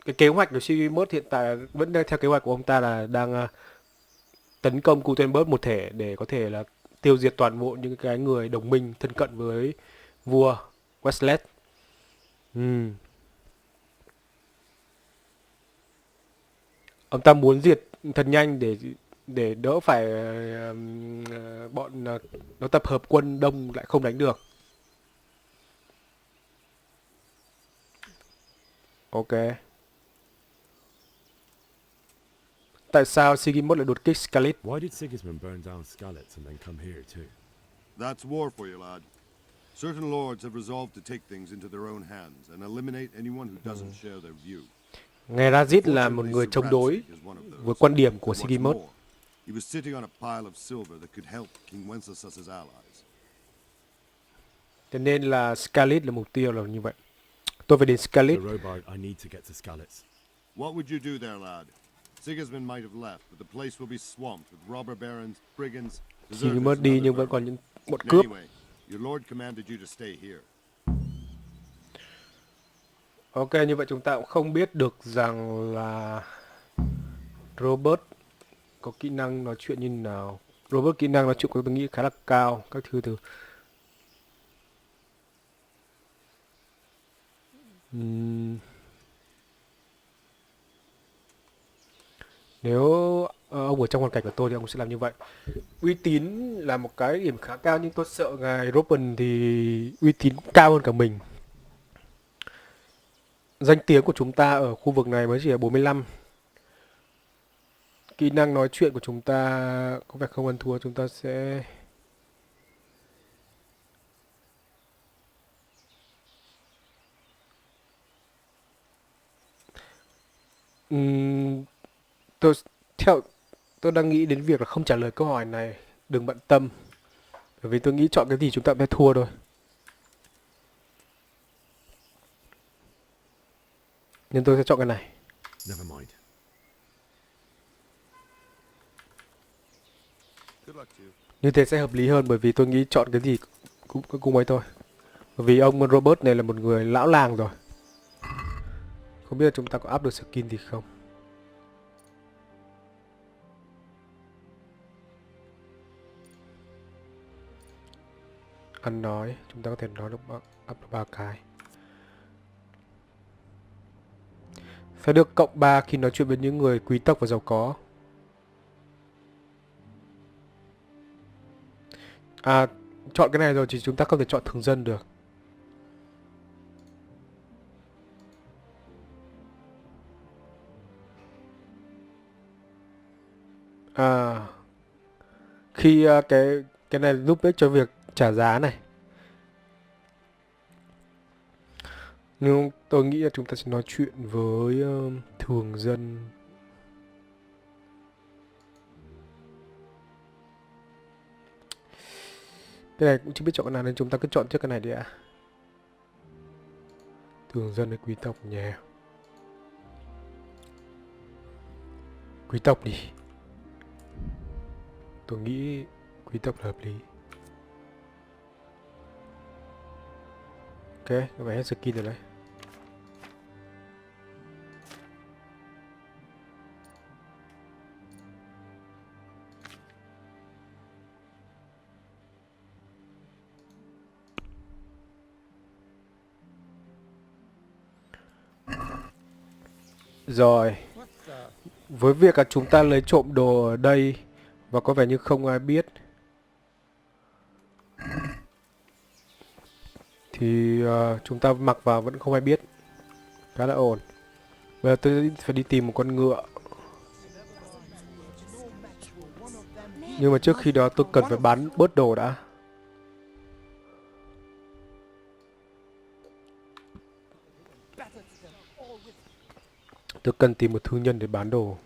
cái kế hoạch của Sigismund hiện tại vẫn theo kế hoạch của ông ta là đang tấn công Kuttenberg một thể để có thể là tiêu diệt toàn bộ những cái người đồng minh thân cận với vua Wenceslas. Ông ta muốn diệt thật nhanh để đỡ phải bọn nó tập hợp quân đông lại không đánh được. Ok. Tại sao Sigismund lại đột kích Skalitz? Why did Sigismund burn down Skalitz and then come here too? That's war for you, lad. Certain lords have resolved to take things into their own hands and eliminate anyone who doesn't share their view. Ngài Razit là một người chống đối với quan điểm của Sigismund. He was sitting on a pile of silver that could help King Wenceslas's allies. Cho nên là Skalitz là mục tiêu là như vậy. Tôi phải đến Skalitz. What would you do there, lad? Sigismund might have left, but the place will be swamped with robber barons, brigands, Sigismund đi nhưng vẫn còn những bọn cướp. Anyway, your lord commanded you to stay here. Ok, như vậy chúng ta cũng không biết được rằng là Robert có kỹ năng nói chuyện như nào. Robert kỹ năng nói chuyện của tôi nghĩ khá là cao, các thứ từ. Nếu ông ở trong hoàn cảnh của tôi thì ông sẽ làm như vậy. Uy tín là một cái điểm khá cao, nhưng tôi sợ ngài Robin thì uy tín cao hơn cả mình. Danh tiếng của chúng ta ở khu vực này mới chỉ là 45. Kỹ năng nói chuyện của chúng ta có vẻ không ăn thua, chúng ta sẽ... Tôi đang nghĩ đến việc là không trả lời câu hỏi này. Đừng bận tâm. Bởi vì tôi nghĩ chọn cái gì chúng ta phải thua thôi. Nên tôi sẽ chọn cái này. Never mind. Như thế sẽ hợp lý hơn, bởi vì tôi nghĩ chọn cái gì cùng ấy thôi. Bởi vì ông Robert này là một người lão làng rồi. Không biết là chúng ta có up được skin gì không. Ăn nói, chúng ta có thể nói được up được 3 cái. Sẽ được cộng 3 khi nói chuyện với những người quý tộc và giàu có. À, chọn cái này rồi thì chúng ta không thể chọn thường dân được. À, khi cái này giúp ích cho việc trả giá này. Nhưng tôi nghĩ là chúng ta sẽ nói chuyện với thường dân. Cái này cũng chưa biết chọn cái nào nên chúng ta cứ chọn trước cái này đi ạ. Thường dân hay quý tộc nhỉ? Quý tộc đi. Tôi nghĩ quý tộc là hợp lý. Ok, các bạn hết skin rồi đấy. Rồi. Với việc là chúng ta lấy trộm đồ ở đây và có vẻ như không ai biết thì chúng ta mặc vào vẫn không ai biết. Khá là ổn. Bây giờ tôi phải đi tìm một con ngựa. Nhưng mà trước khi đó tôi cần phải bán bớt đồ đã. Tôi cần tìm một thương nhân để bán đồ.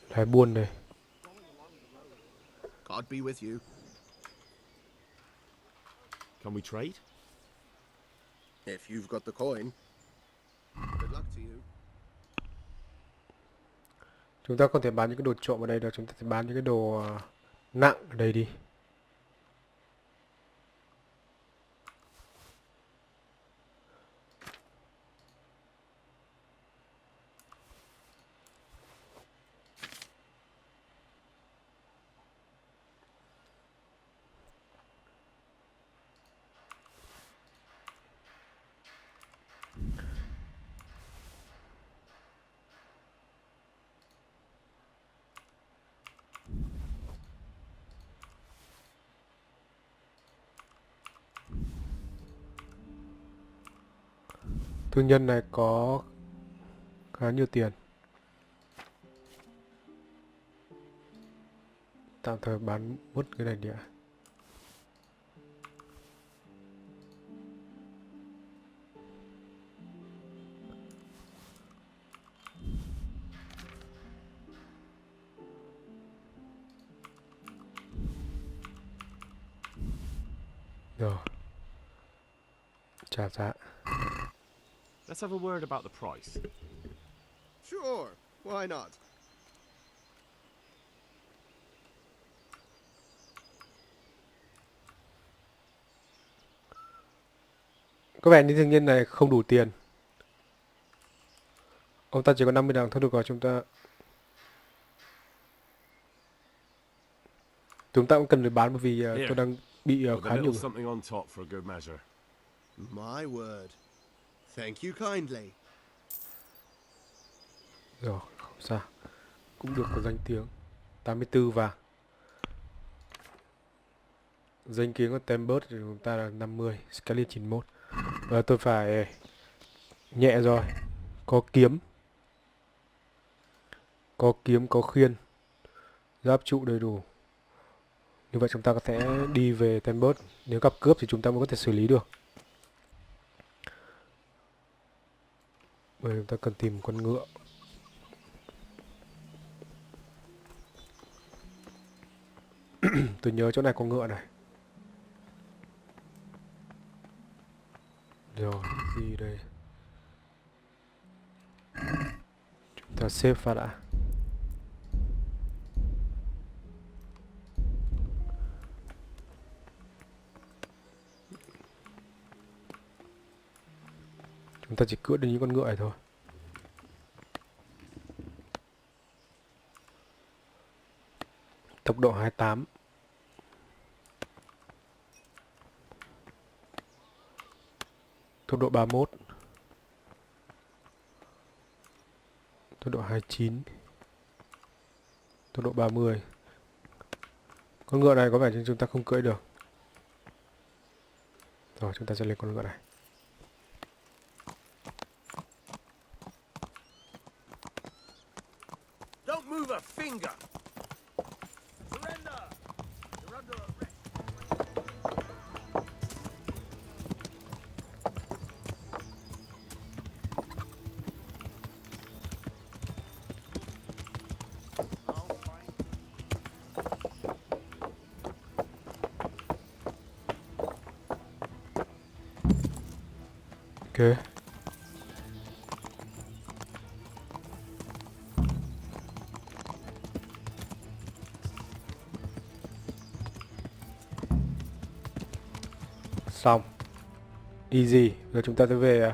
Lái buôn này. God be with you. Can we trade? If you've got the coin. Good luck to you. Chúng ta không thể bán những cái đồ trộm ở đây được. Chúng ta sẽ bán những cái đồ nặng ở đây đi. Thương nhân này có khá nhiều tiền. Tạm thời bán mất cái này đi ạ. Rồi. Trả giá. Let's have a word about the price. Sure, why not? Có vẻ như thương nhân này không đủ tiền. Ông ta chỉ có 50 đồng thôi, được rồi, chúng ta cũng cần phải bán bởi vì tôi đang bị khá nhiều. Something on top for a good measure. My word. Thank you kindly. Rồi, không sao. Cũng được có danh tiếng. 84 vàng. Danh tiếng của Mainboard thì chúng ta là 50, Skalitz 91. Và tôi phải nhẹ rồi. Có kiếm. Có khiên. Giáp trụ đầy đủ. Như vậy chúng ta có thể đi về Mainboard. Nếu gặp cướp thì chúng ta mới có thể xử lý được. Bởi chúng ta cần tìm một con ngựa. Tôi nhớ chỗ này có ngựa này. Rồi, gì đây? Cho save vào đã. Chúng ta chỉ cưỡi được những con ngựa này thôi. Tốc độ 28. Tốc độ 31. Tốc độ 29. Tốc độ 30. Con ngựa này có vẻ như chúng ta không cưỡi được. Rồi chúng ta sẽ lên con ngựa này. Don't move a finger. Surrender. You're under arrest. Ok. Xong. Easy. Giờ chúng ta sẽ về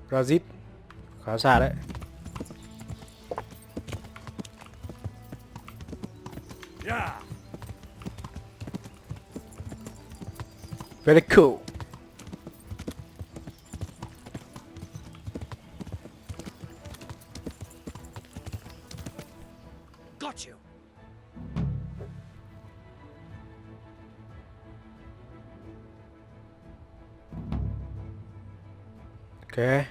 Razit. Khá xa đấy. Yeah. Very cool. Got you. Ok.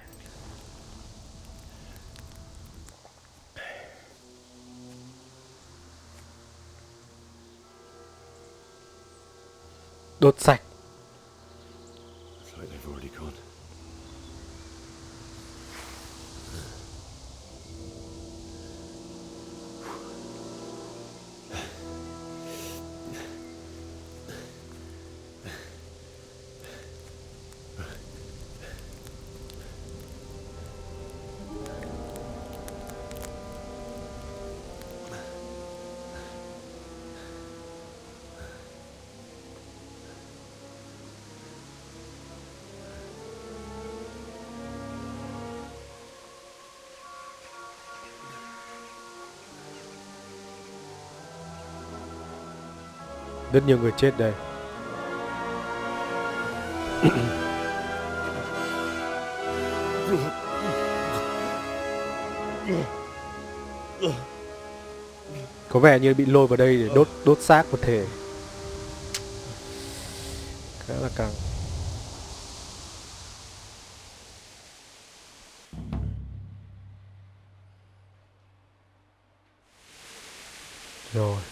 Đốt sạch. Looks like they've already gone. Rất nhiều người chết đây. Có vẻ như bị lôi vào đây để đốt xác một thể. Khá là căng. Rồi.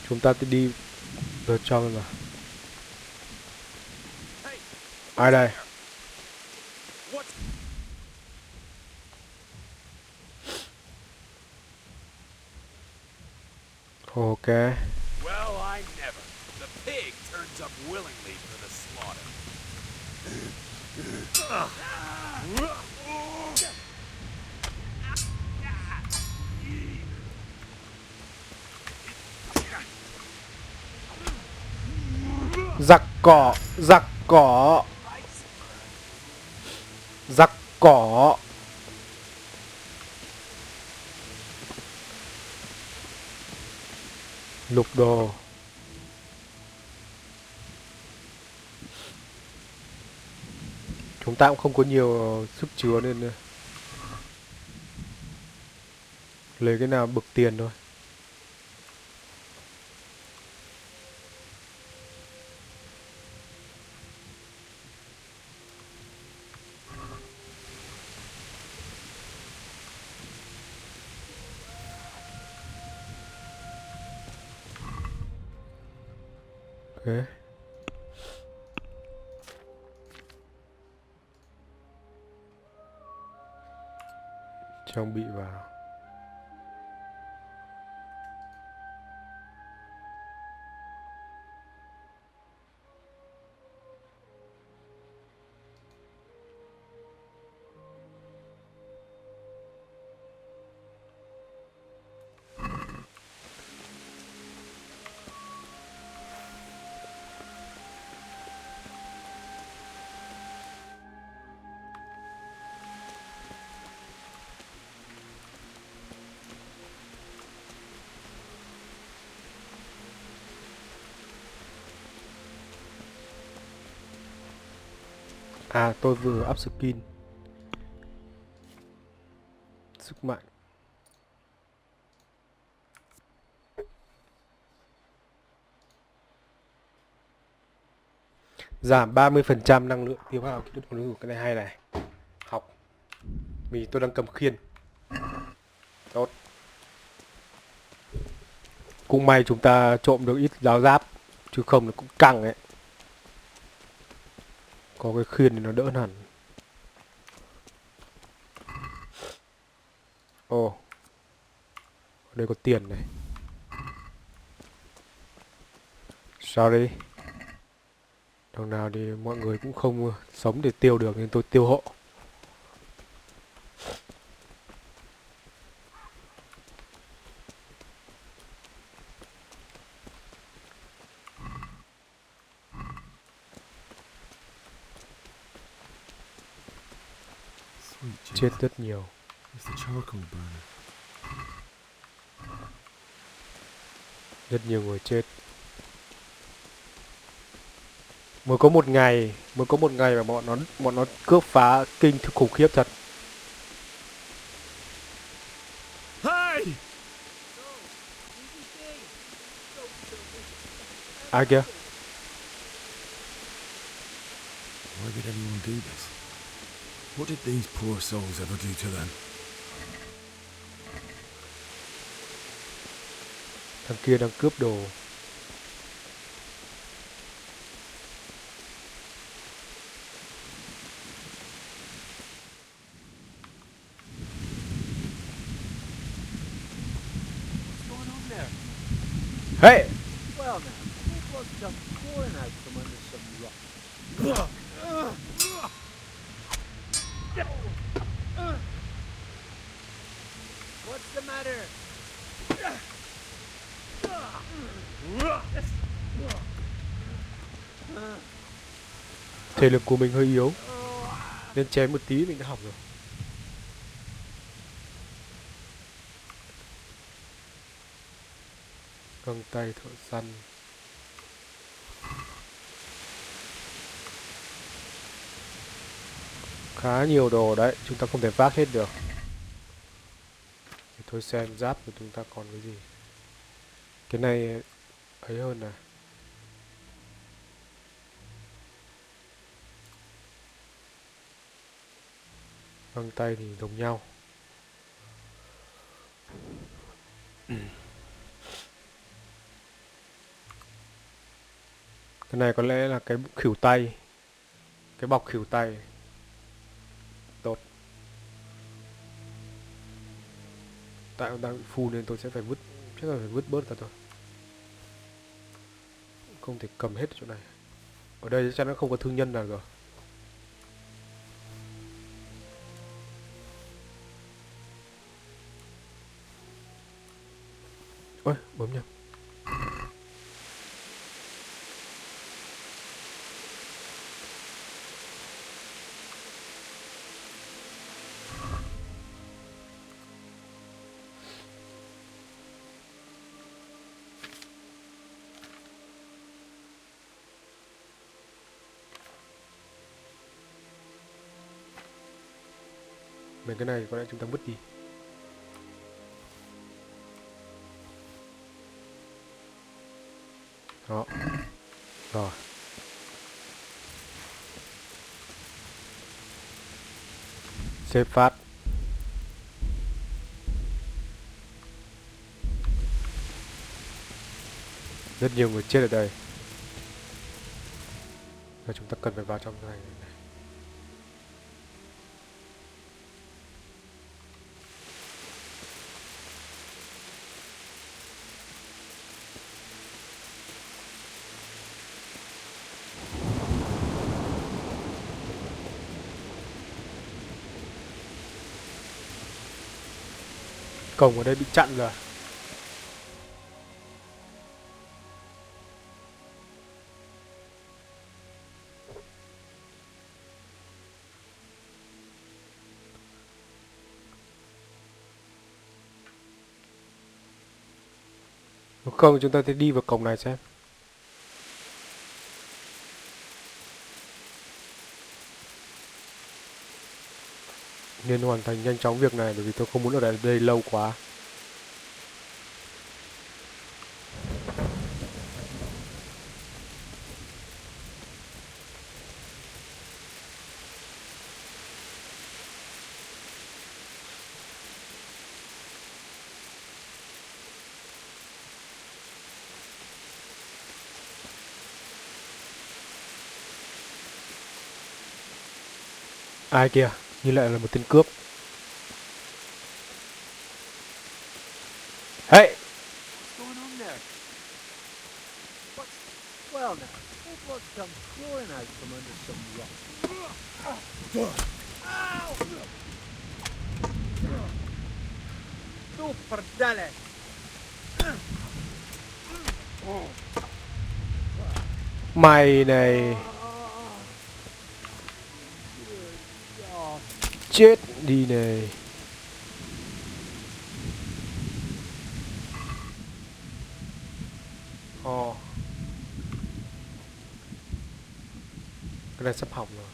Chúng ta đi vào trong rồi. Ai đây? Ok. Well, I never. The pig turns up willingly for the slaughter. Giặc cỏ, giặc cỏ. Giặc cỏ. Lục đồ. Chúng ta cũng không có nhiều sức chứa nên lấy cái nào bực tiền thôi. Ok. Trang bị vào. À, tôi vừa up skin. Sức mạnh. Giảm 30% năng lượng tiêu hao kỹ thuật của cái này hay này. Học. Tôi đang cầm khiên. Tốt. Cũng may chúng ta trộm được ít giáo giáp, chứ không là cũng căng ấy. Có cái khiên thì nó đỡ hẳn. Ồ. Ở đây có tiền này. Sorry. Đằng nào thì mọi người cũng không sống để tiêu được nên tôi tiêu hộ. Chết rất nhiều. Rất nhiều người chết. Mới có một ngày mà bọn nó cướp phá kinh khủng khiếp thật. Hey! Ai kìa? Why did anyone do this? What did these poor souls ever do to them? Thằng kia đang cướp đồ. Hey! Well now, it was just pouring out from under some rock. What's the matter? Thể lực của mình hơi yếu nên chém một tí mình đã hỏng rồi. Găng tay thợ săn. Khá nhiều đồ đấy, chúng ta không thể vác hết được. Để thôi xem giáp của chúng ta còn cái gì. Cái này ấy hơn này. Găng tay thì giống nhau. Cái này có lẽ là cái khỉu tay. Cái bọc khỉu tay. Tốt. Tại đang bị full nên tôi sẽ phải vứt. Chắc là phải vứt bớt cả thôi. Không thể cầm hết chỗ này. Ở đây chắc nó không có thương nhân nào rồi. Ôi, bấm nhầm. Mấy cái này có lẽ chúng ta vứt đi. Đó. Rồi. Xếp phát. Rất nhiều người chết ở đây. Và chúng ta cần phải vào trong này. Cổng ở đây bị chặn rồi. Nếu không chúng ta sẽ đi vào cổng này xem. Nên hoàn thành nhanh chóng việc này bởi vì tôi không muốn ở đây lâu quá. Ai kìa, như lại là một tên cướp. Hey! What's going on there? Well now, who blood comes pouring out from under some rock? Tu perdele! Mày này. Chết đi này. Ồ. Cái này sắp hỏng rồi.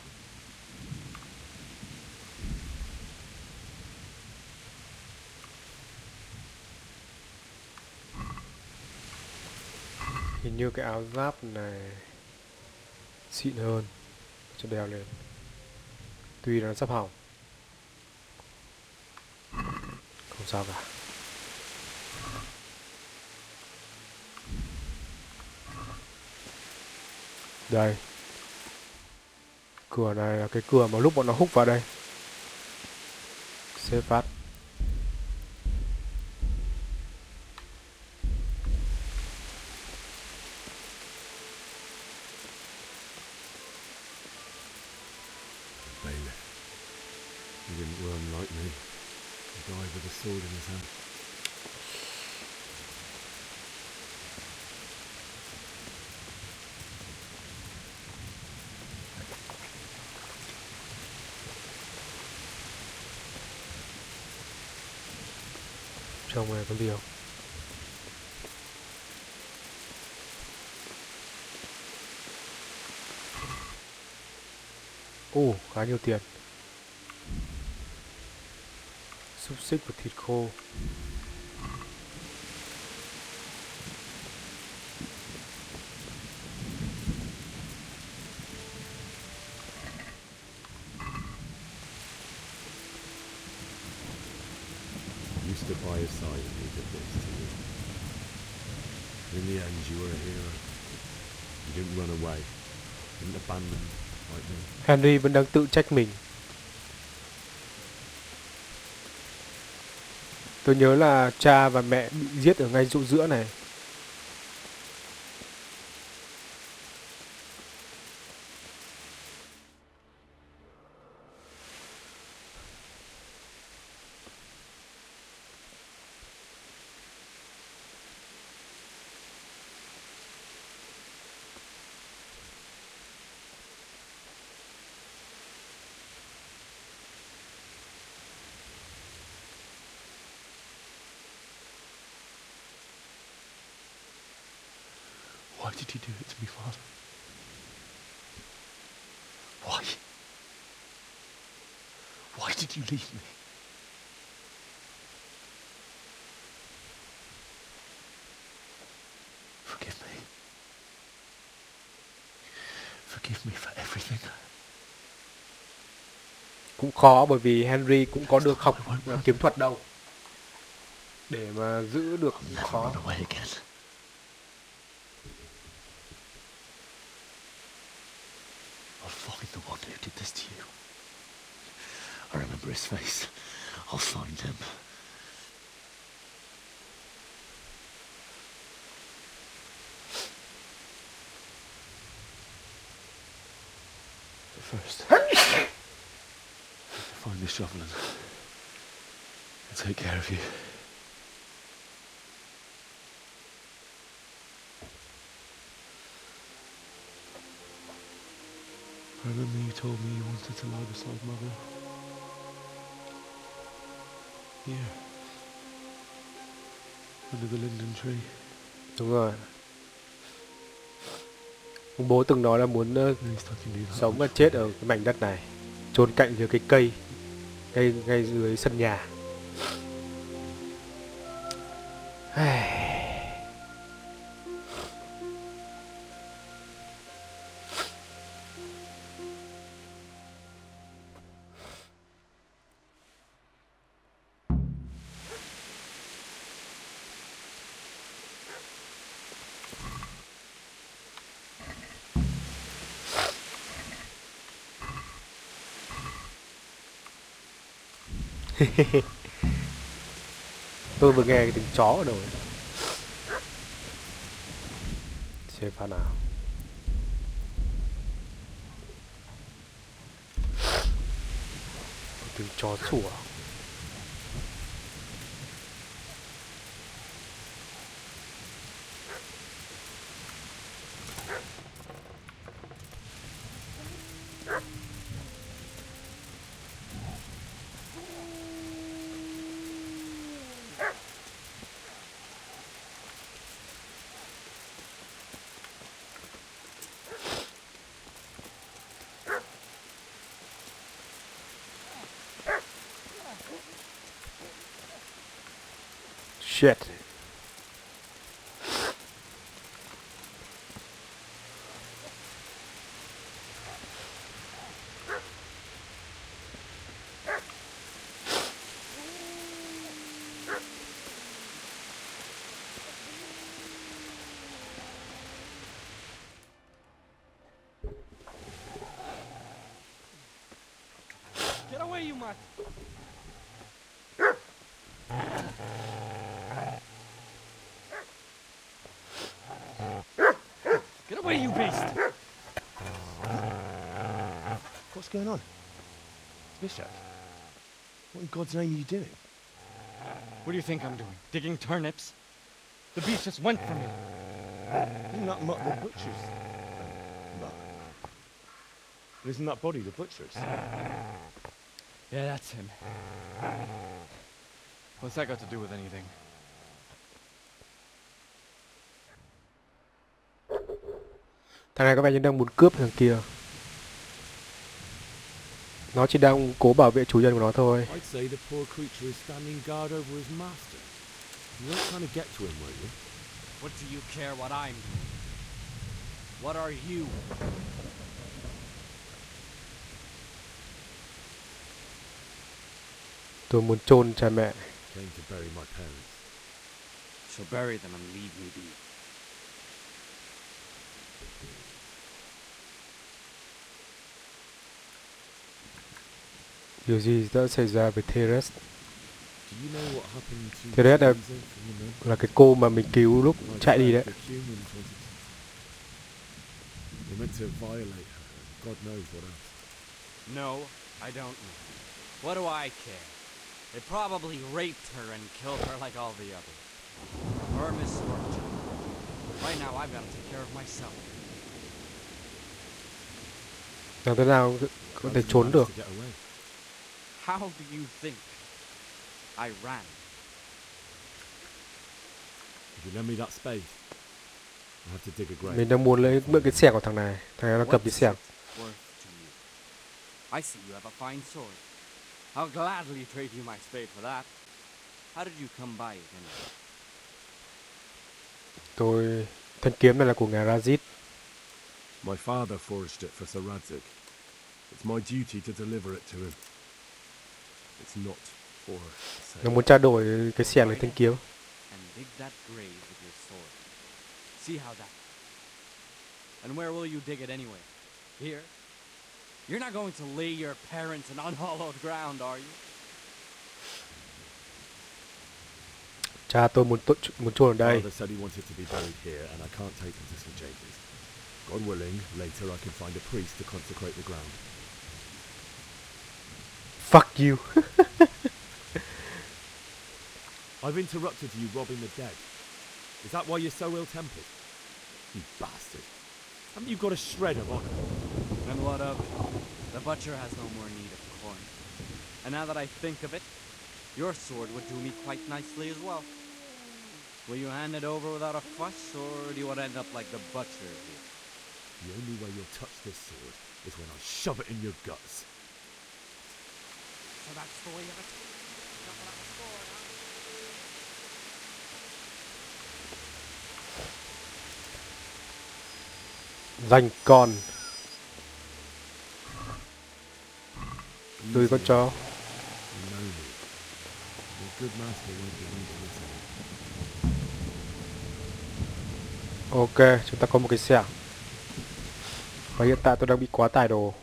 Hình như cái áo giáp này xịn hơn. Cho đeo lên. Tuy nó sắp hỏng. Không sao cả. Đây. Cửa này là cái cửa mà lúc bọn nó húc vào đây. Xếp phát. Bailiff. He didn't run like me. A guy with a sword in his hand. Trong này có liều. Khá nhiều tiền. Xúc xích và thịt khô. Used to by his side and he did this to you. In the end, you were a hero. You didn't run away. Didn't abandon like me. Henry vẫn đang tự trách mình. Tôi nhớ là cha và mẹ bị giết ở ngay chỗ giữa này. Why did you do it to me, Father? Why? Why did you leave me? Forgive me. Forgive me for everything. Cũng khó bởi vì Henry cũng có được học kiếm thuật đâu. Để mà giữ được khó. The one who did this to you. I remember his face. I'll find him. But first, find the shovel and take care of you. I remember you told me you wanted to lie beside Mother. Here. Under the linden tree. Đúng rồi. Ông bố từng nói là muốn sống và chết ở cái mảnh đất này, chôn cạnh dưới cái cây ngay dưới sân nhà. Tôi vừa nghe cái tiếng chó ở đâu ấy. Xem pha nào. Tiếng chó sủa. Shit. Get away, you mutt! Get away, you beast! What's going on? Bishop? What in God's name are you doing? What do you think I'm doing? Digging turnips? The beast just went from me. Isn't that mutt the butcher's? No. But isn't that body the butcher's? Yeah, that's him. What's that got to do with anything? Thằng này có vẻ như đang muốn cướp thằng kia. Nó chỉ đang cố bảo vệ chủ nhân của nó thôi. I'd say the poor creature is standing guard over his master. You won't kind of get to him, will you? What do you care what I'm doing? What are you? Tôi muốn chôn cha mẹ. Came to bury my parents. So bury them and leave me be. Điều gì đã xảy ra với Teres? Do you know what happened to Teres Caesar from the men? là cái cô mà mình cứu lúc chạy đi đấy. The humans wanted to. They meant to violate her. God knows what else. No, I don't know. What do I care? They probably raped her and killed her like all the others. Her misfortune. Right now I've got to take care of myself. Làm thế nào có thể trốn được? How do you think I ran? If you lend me that spade, I have to dig a grave. Mình đang muốn lấy mượn cái xẻng của thằng này. Thằng này nó cầm cái xẻng. I see you have a fine sword. I'll gladly trade you my spade for that. How did you come by it anyway? Thanh kiếm này là của ngài Razit. My father forged it for Sir Radzig. It's my duty to deliver it to him. It's not for sale. Nó muốn trao đổi cái xẻng với thanh kiếm. And dig that grave with your sword. See how that. And where will you dig it anyway? Here? You're not going to lay your parents in unhallowed ground, are you? Cha tôi muốn chôn ở đây. Father said he wanted to be buried here, and I can't take him to St. James's. God willing, later I can find a priest to consecrate the ground. Fuck you. I've interrupted you robbing the dead. Is that why you're so ill-tempered? You bastard. Haven't you got a shred of honor? And what of it? The butcher has no more need of coin. And now that I think of it, your sword would do me quite nicely as well. Will you hand it over without a fuss, or do you want to end up like the butcher here? The only way you'll touch this sword is when I shove it in your guts. So that's the way of it. Giành con. Đuổi con chó. Ok, chúng ta có một cái xẻng. Và hiện tại tôi đang bị quá tải đồ.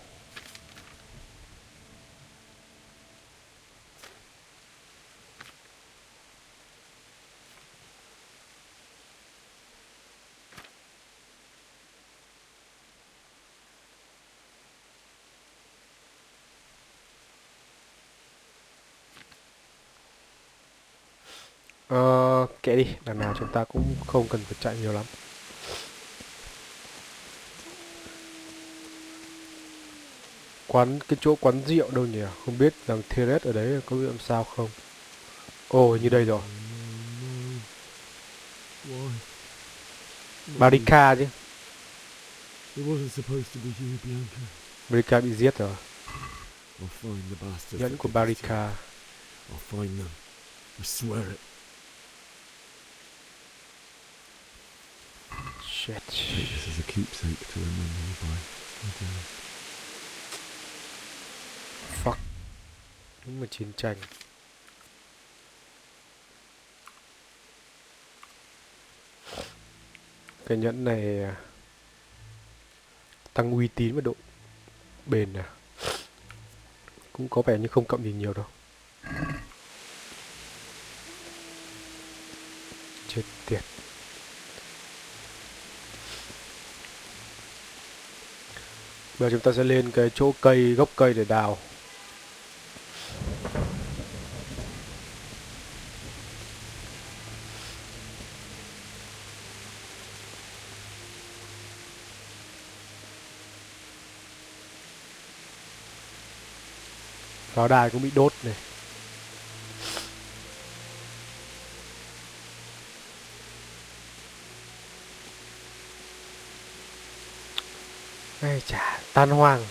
Kệ đi, đằng nào chúng ta cũng không cần phải chạy nhiều lắm. Cái chỗ quán rượu đâu nhỉ? Không biết rằng Trident ở đấy có bị làm sao không? Ồ, như đây rồi. Barracuda chứ. Barracuda bị giết rồi. Nhẫn của Barracuda. I swear it. Shit. Take this as a keepsake to remember you by. Fuck. Đúng là chiến tranh. Cái nhẫn này tăng uy tín và độ bền à. Cũng có vẻ như không cộng gì nhiều đâu. Chết tiệt. Bây giờ chúng ta sẽ lên cái chỗ cây, gốc cây để đào. Pháo đài cũng bị đốt này. Ây chà, tan hoang.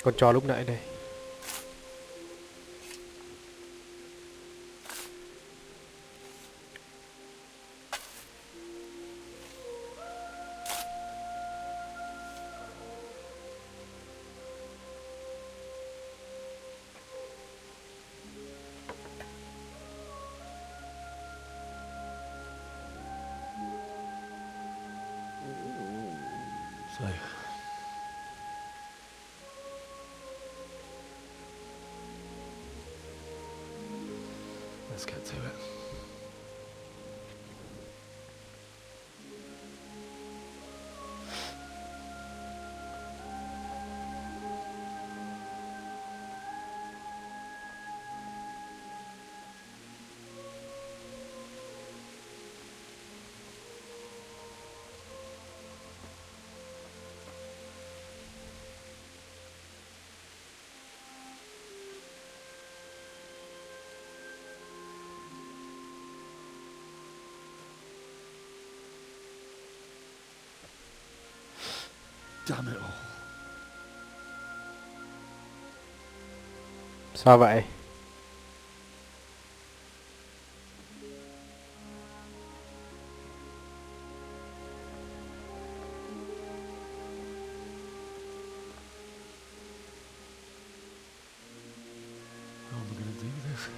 Con chó lúc nãy đây. So, let's get to it. Damn it all. Sao vậy? How am I going to do this?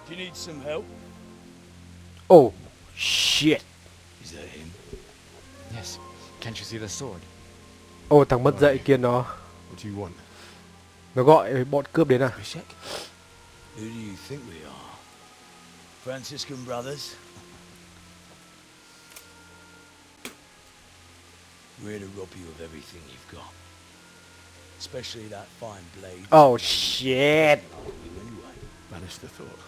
Do you need some help? Oh, shit. Is that him? Yes. Can't you see the sword? Ô, thằng mất dạy kia nó gọi bọn cướp đến à? Who do you think we are? Franciscan brothers? We're here to rob you of everything you've got. Especially that fine blade. Oh shit! Banish the thought.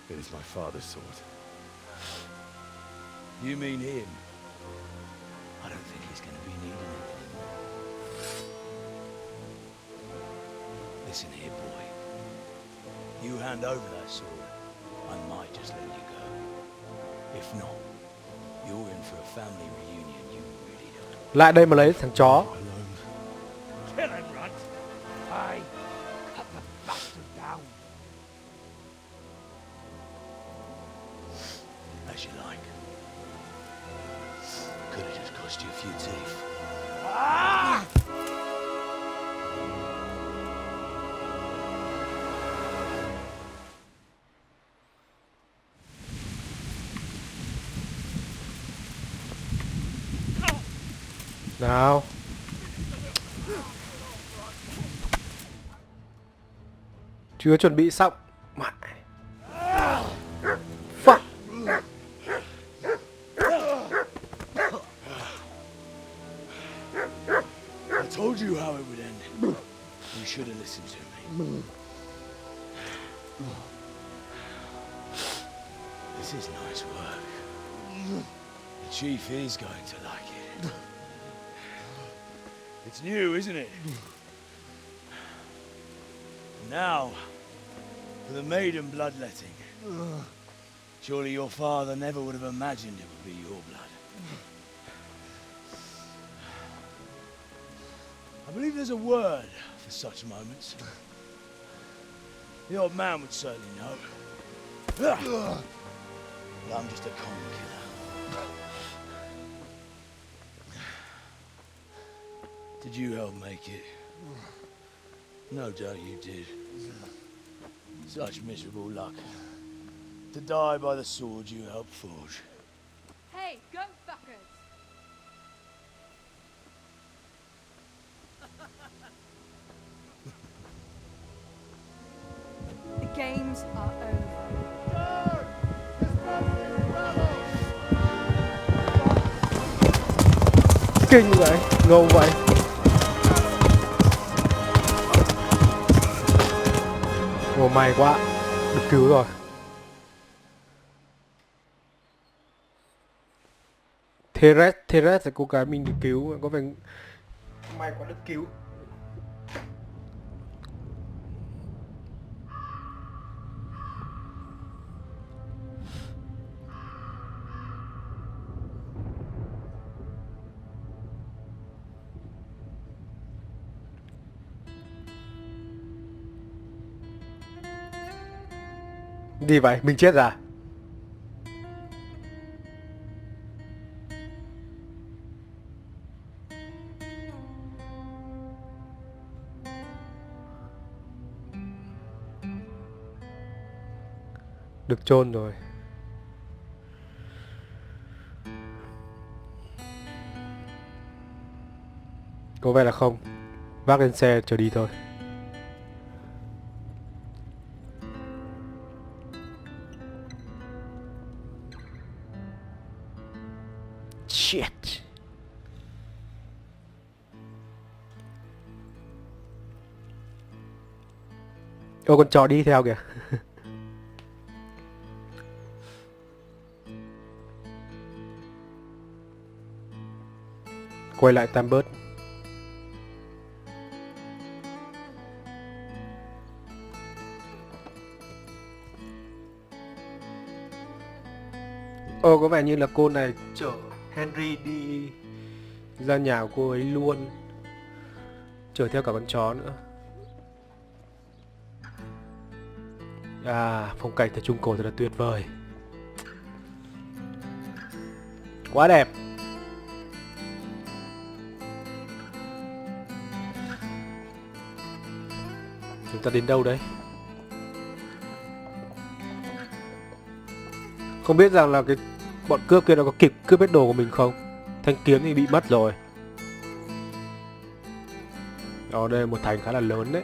It is my father's sword. You mean him? I don't think he's going to be needing it anymore. Listen here, boy. You hand over that sword, I might just let you go. If not, you're in for a family reunion you really don't. Lại đây mà lấy thằng chó. Kill him, runt! Aye. Cut the bastard down. As you like. Could have just cost you a few teeth. Ah! Nào. Chưa chuẩn bị xong. Mẹ. Fuck. I told you how it would end. You should have listened to me. This is nice work. The chief is going to like it. It's new, isn't it? Now, for the maiden bloodletting. Surely your father never would have imagined it would be your blood. I believe there's a word for such moments. The old man would certainly know. But I'm just a common killer. Did you help make it? No doubt you did. Such miserable luck. To die by the sword you helped forge. Hey, go fuckers! The games are over. Kinh vậy, ngầu vậy. Ồ, may quá, được cứu rồi. Teres là cô gái mình được cứu, có vẻ may quá được cứu. Gì vậy? Mình chết à? Được chôn rồi. Có vẻ là không. Vác lên xe trở đi thôi. Shit. Ô, con chó đi theo kìa. Quay lại Mainboard. Ô, có vẻ như là cô này chở Henry đi ra nhà của cô ấy luôn. Chở theo cả con chó nữa. À, phong cảnh thời Trung Cổ thật là tuyệt vời. Quá đẹp. Chúng ta đến đâu đấy? Không biết rằng là cái bọn cướp kia nó có kịp cướp hết đồ của mình không? Thanh kiếm thì bị mất rồi. Đó, đây là một thành khá là lớn đấy.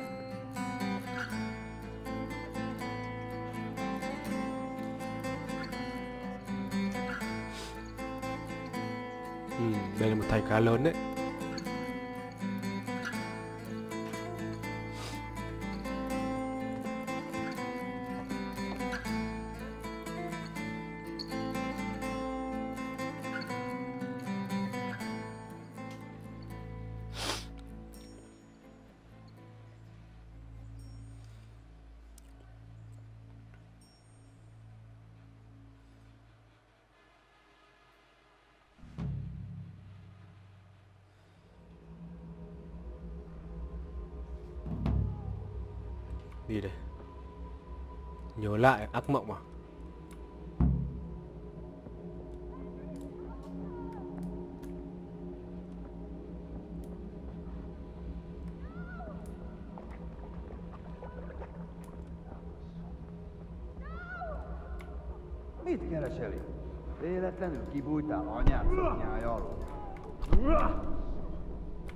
Đây là một thành khá lớn đấy. Gì đây? Nhớ lại ác mộng à? Mit keresel itt? Véletlenül kibújtál anyád szoknyája alól?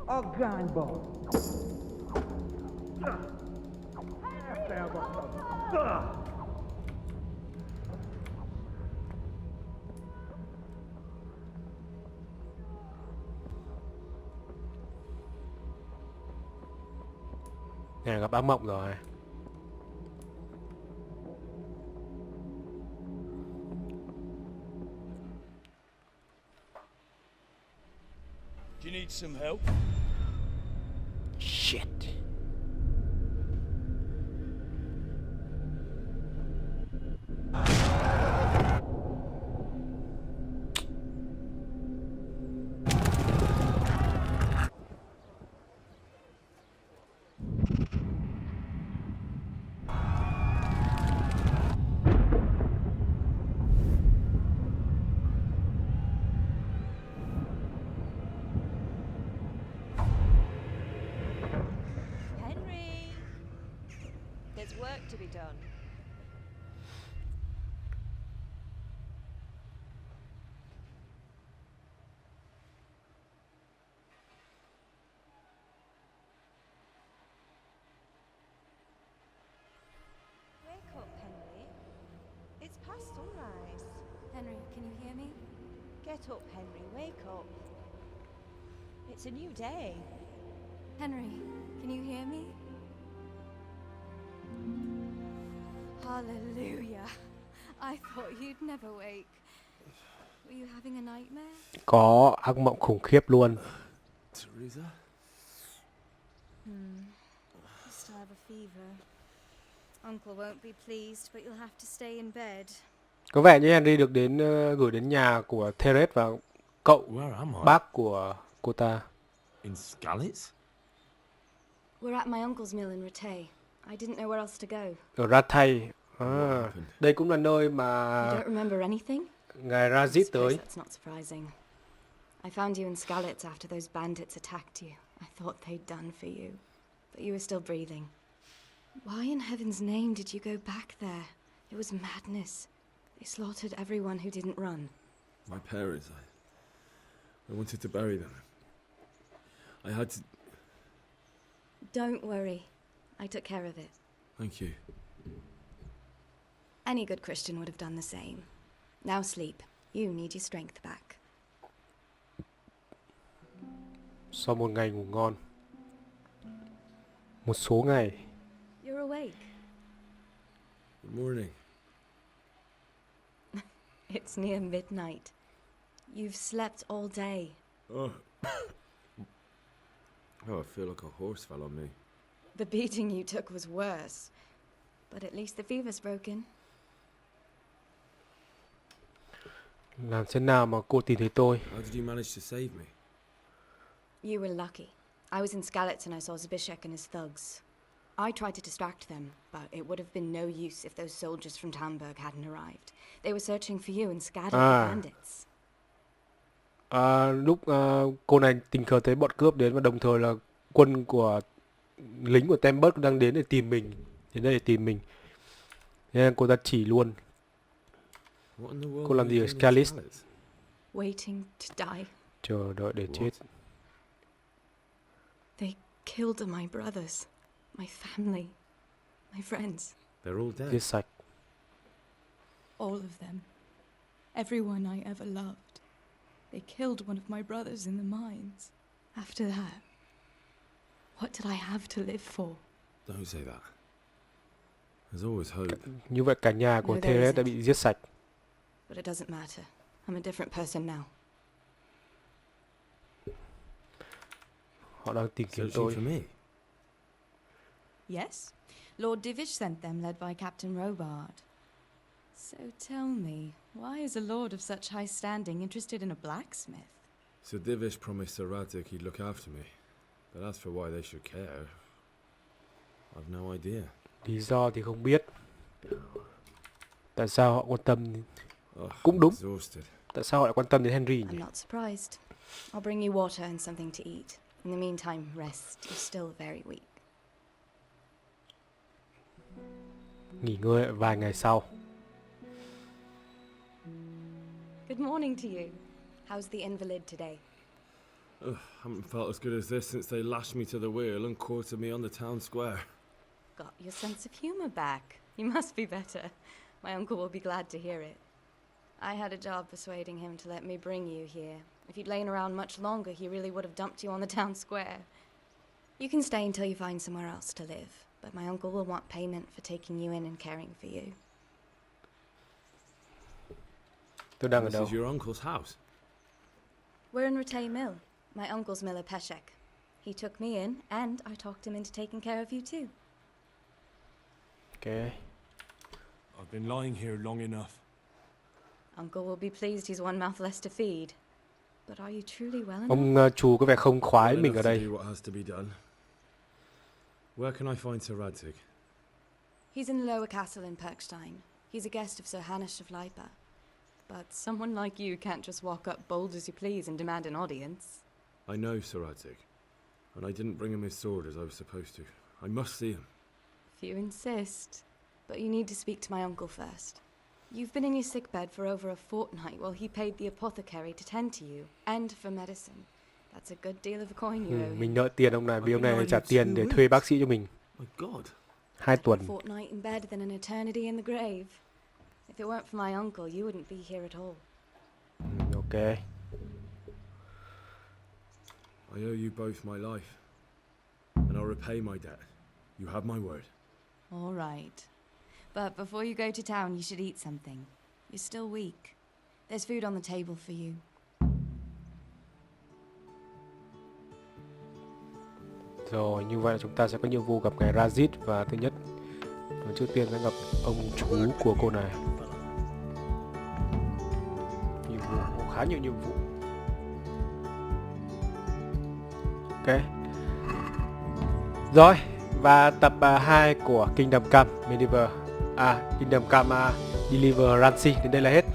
Aggányban! Này gặp ác mộng rồi. Do you need some help? Shit. There's work to be done. Wake up, Henry. It's past sunrise. Henry, can you hear me? Get up, Henry. Wake up. It's a new day. Henry, can you hear me? Hallelujah. I thought you'd never wake. Were you having a nightmare? Có ác mộng khủng khiếp luôn. Teresa? You still have a fever. Uncle won't be pleased, but you'll have to stay in bed. Có vẻ như Henry được gửi đến nhà của Therese và cậu bác của cô ta. In Skalitz? We're at my uncle's mill in Rattay. I didn't know where else to go. Ở Rattay. Đây cũng là nơi mà You don't remember anything? ngài Razit tới. That's not surprising. I found you in Skalitz after those bandits attacked you. I thought they'd done for you, but you were still breathing. Why in heaven's name did you go back there? It was madness. They slaughtered everyone who didn't run. My parents, I wanted to bury them. I had to... Don't worry. I took care of it. Thank you. Any good Christian would have done the same. Now sleep. You need your strength back. Sau một ngày ngủ ngon. Một số ngày. You're awake. Good morning. It's near midnight. You've slept all day. Oh. Oh, I feel like a horse fell on me. The beating you took was worse. But at least the fever's broken. Làm thế nào mà cô tìm thấy tôi? How did you manage to save me? You were lucky. I was in Skalitz and I saw Zbyszek and his thugs. I tried to distract them, but it would have been no use if those soldiers from Tamburg hadn't arrived. They were searching for you and scattered the bandits. Lúc cô này tình cờ thấy bọn cướp đến và đồng thời là quân của lính của Tamburg đang đến để tìm mình, đến đây để tìm mình. Nên cô ta chỉ luôn. Cô làm gì ở Skalitz? Waiting to die. Chờ đợi để chết. They killed my brothers, my family, my friends. They're all dead. Giết sạch. All of them. Everyone I ever loved. They killed one of my brothers in the mines. After that, what did I have to live for? Don't say that. There's always hope. Như vậy cả nhà của No, there Therese đã isn't. bị giết sạch. But it doesn't matter. I'm a different person now. Họ đang tìm kiếm Searching tôi. for me. Yes. Lord Divish sent them, led by Captain Robard. So tell me, why is a lord of such high standing interested in a blacksmith? So Divish promised Sir Radic he'd look after me. But as for why they should care, I've no idea. Lý do thì không biết. Tại sao họ quan tâm? Cũng đúng. Tại sao họ lại quan tâm đến Henry nhỉ? I'm not surprised. I'll bring you water and something to eat. In the meantime, rest. You're still very weak. Nghỉ ngơi vài ngày sau. Good morning to you. How's the invalid today? Haven't felt as good as this since they lashed me to the wheel and quartered me on the town square. Got your sense of humor back. You must be better. My uncle will be glad to hear it. I had a job persuading him to let me bring you here. If you'd lain around much longer, he really would have dumped you on the town square. You can stay until you find somewhere else to live, but my uncle will want payment for taking you in and caring for you. Tôi đang ở This đâu? is your uncle's house. We're in Ratay Mill. My uncle's mill at Peshek. He took me in, and I talked him into taking care of you too. Okay. I've been lying here long enough. Uncle will be pleased he's one mouth less to feed. But are you truly well enough? Ông chú có vẻ không khoái Well mình ở enough to đây. do what has to be done. Where can I find Sir Radic? He's in the lower castle in Perkstein. He's a guest of Sir Hanush of Leipa. But someone like you can't just walk up bold as you please and demand an audience. I know Sir Radic, and I didn't bring him his sword as I was supposed to. I must see him. If you insist. But you need to speak to my uncle first. You've been in your sickbed for over a fortnight while he paid the apothecary to tend to you, and for medicine. That's a good deal of a coin you owe him. Mình nợ tiền ông này vì ông này trả tiền để thuê bác sĩ cho mình. My God. 2 tuần. A fortnight in bed than an eternity in the grave. If it weren't for my uncle, you wouldn't be here at all. Ok. I owe you both my life, and I'll repay my debt. You have my word. All right. But before you go to town, you should eat something. You're still weak. There's food on the table for you. Rồi, như vậy chúng ta sẽ có nhiệm vụ gặp ngài Razit và thứ nhất, trước tiên sẽ gặp ông chú của cô này. Nhiệm vụ khá nhiều nhiệm vụ. Ok. Rồi, và tập 2 của Kingdom Come Kingdom Come Deliverance đến đây là hết.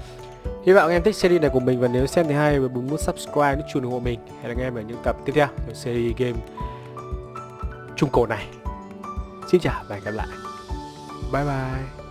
Hy vọng em thích series này của mình, và nếu xem thì hay và muốn subscribe nút chuông ủng hộ mình. Hẹn gặp em ở những tập tiếp theo trong series game trung cổ này. Xin chào và hẹn gặp lại. Bye bye.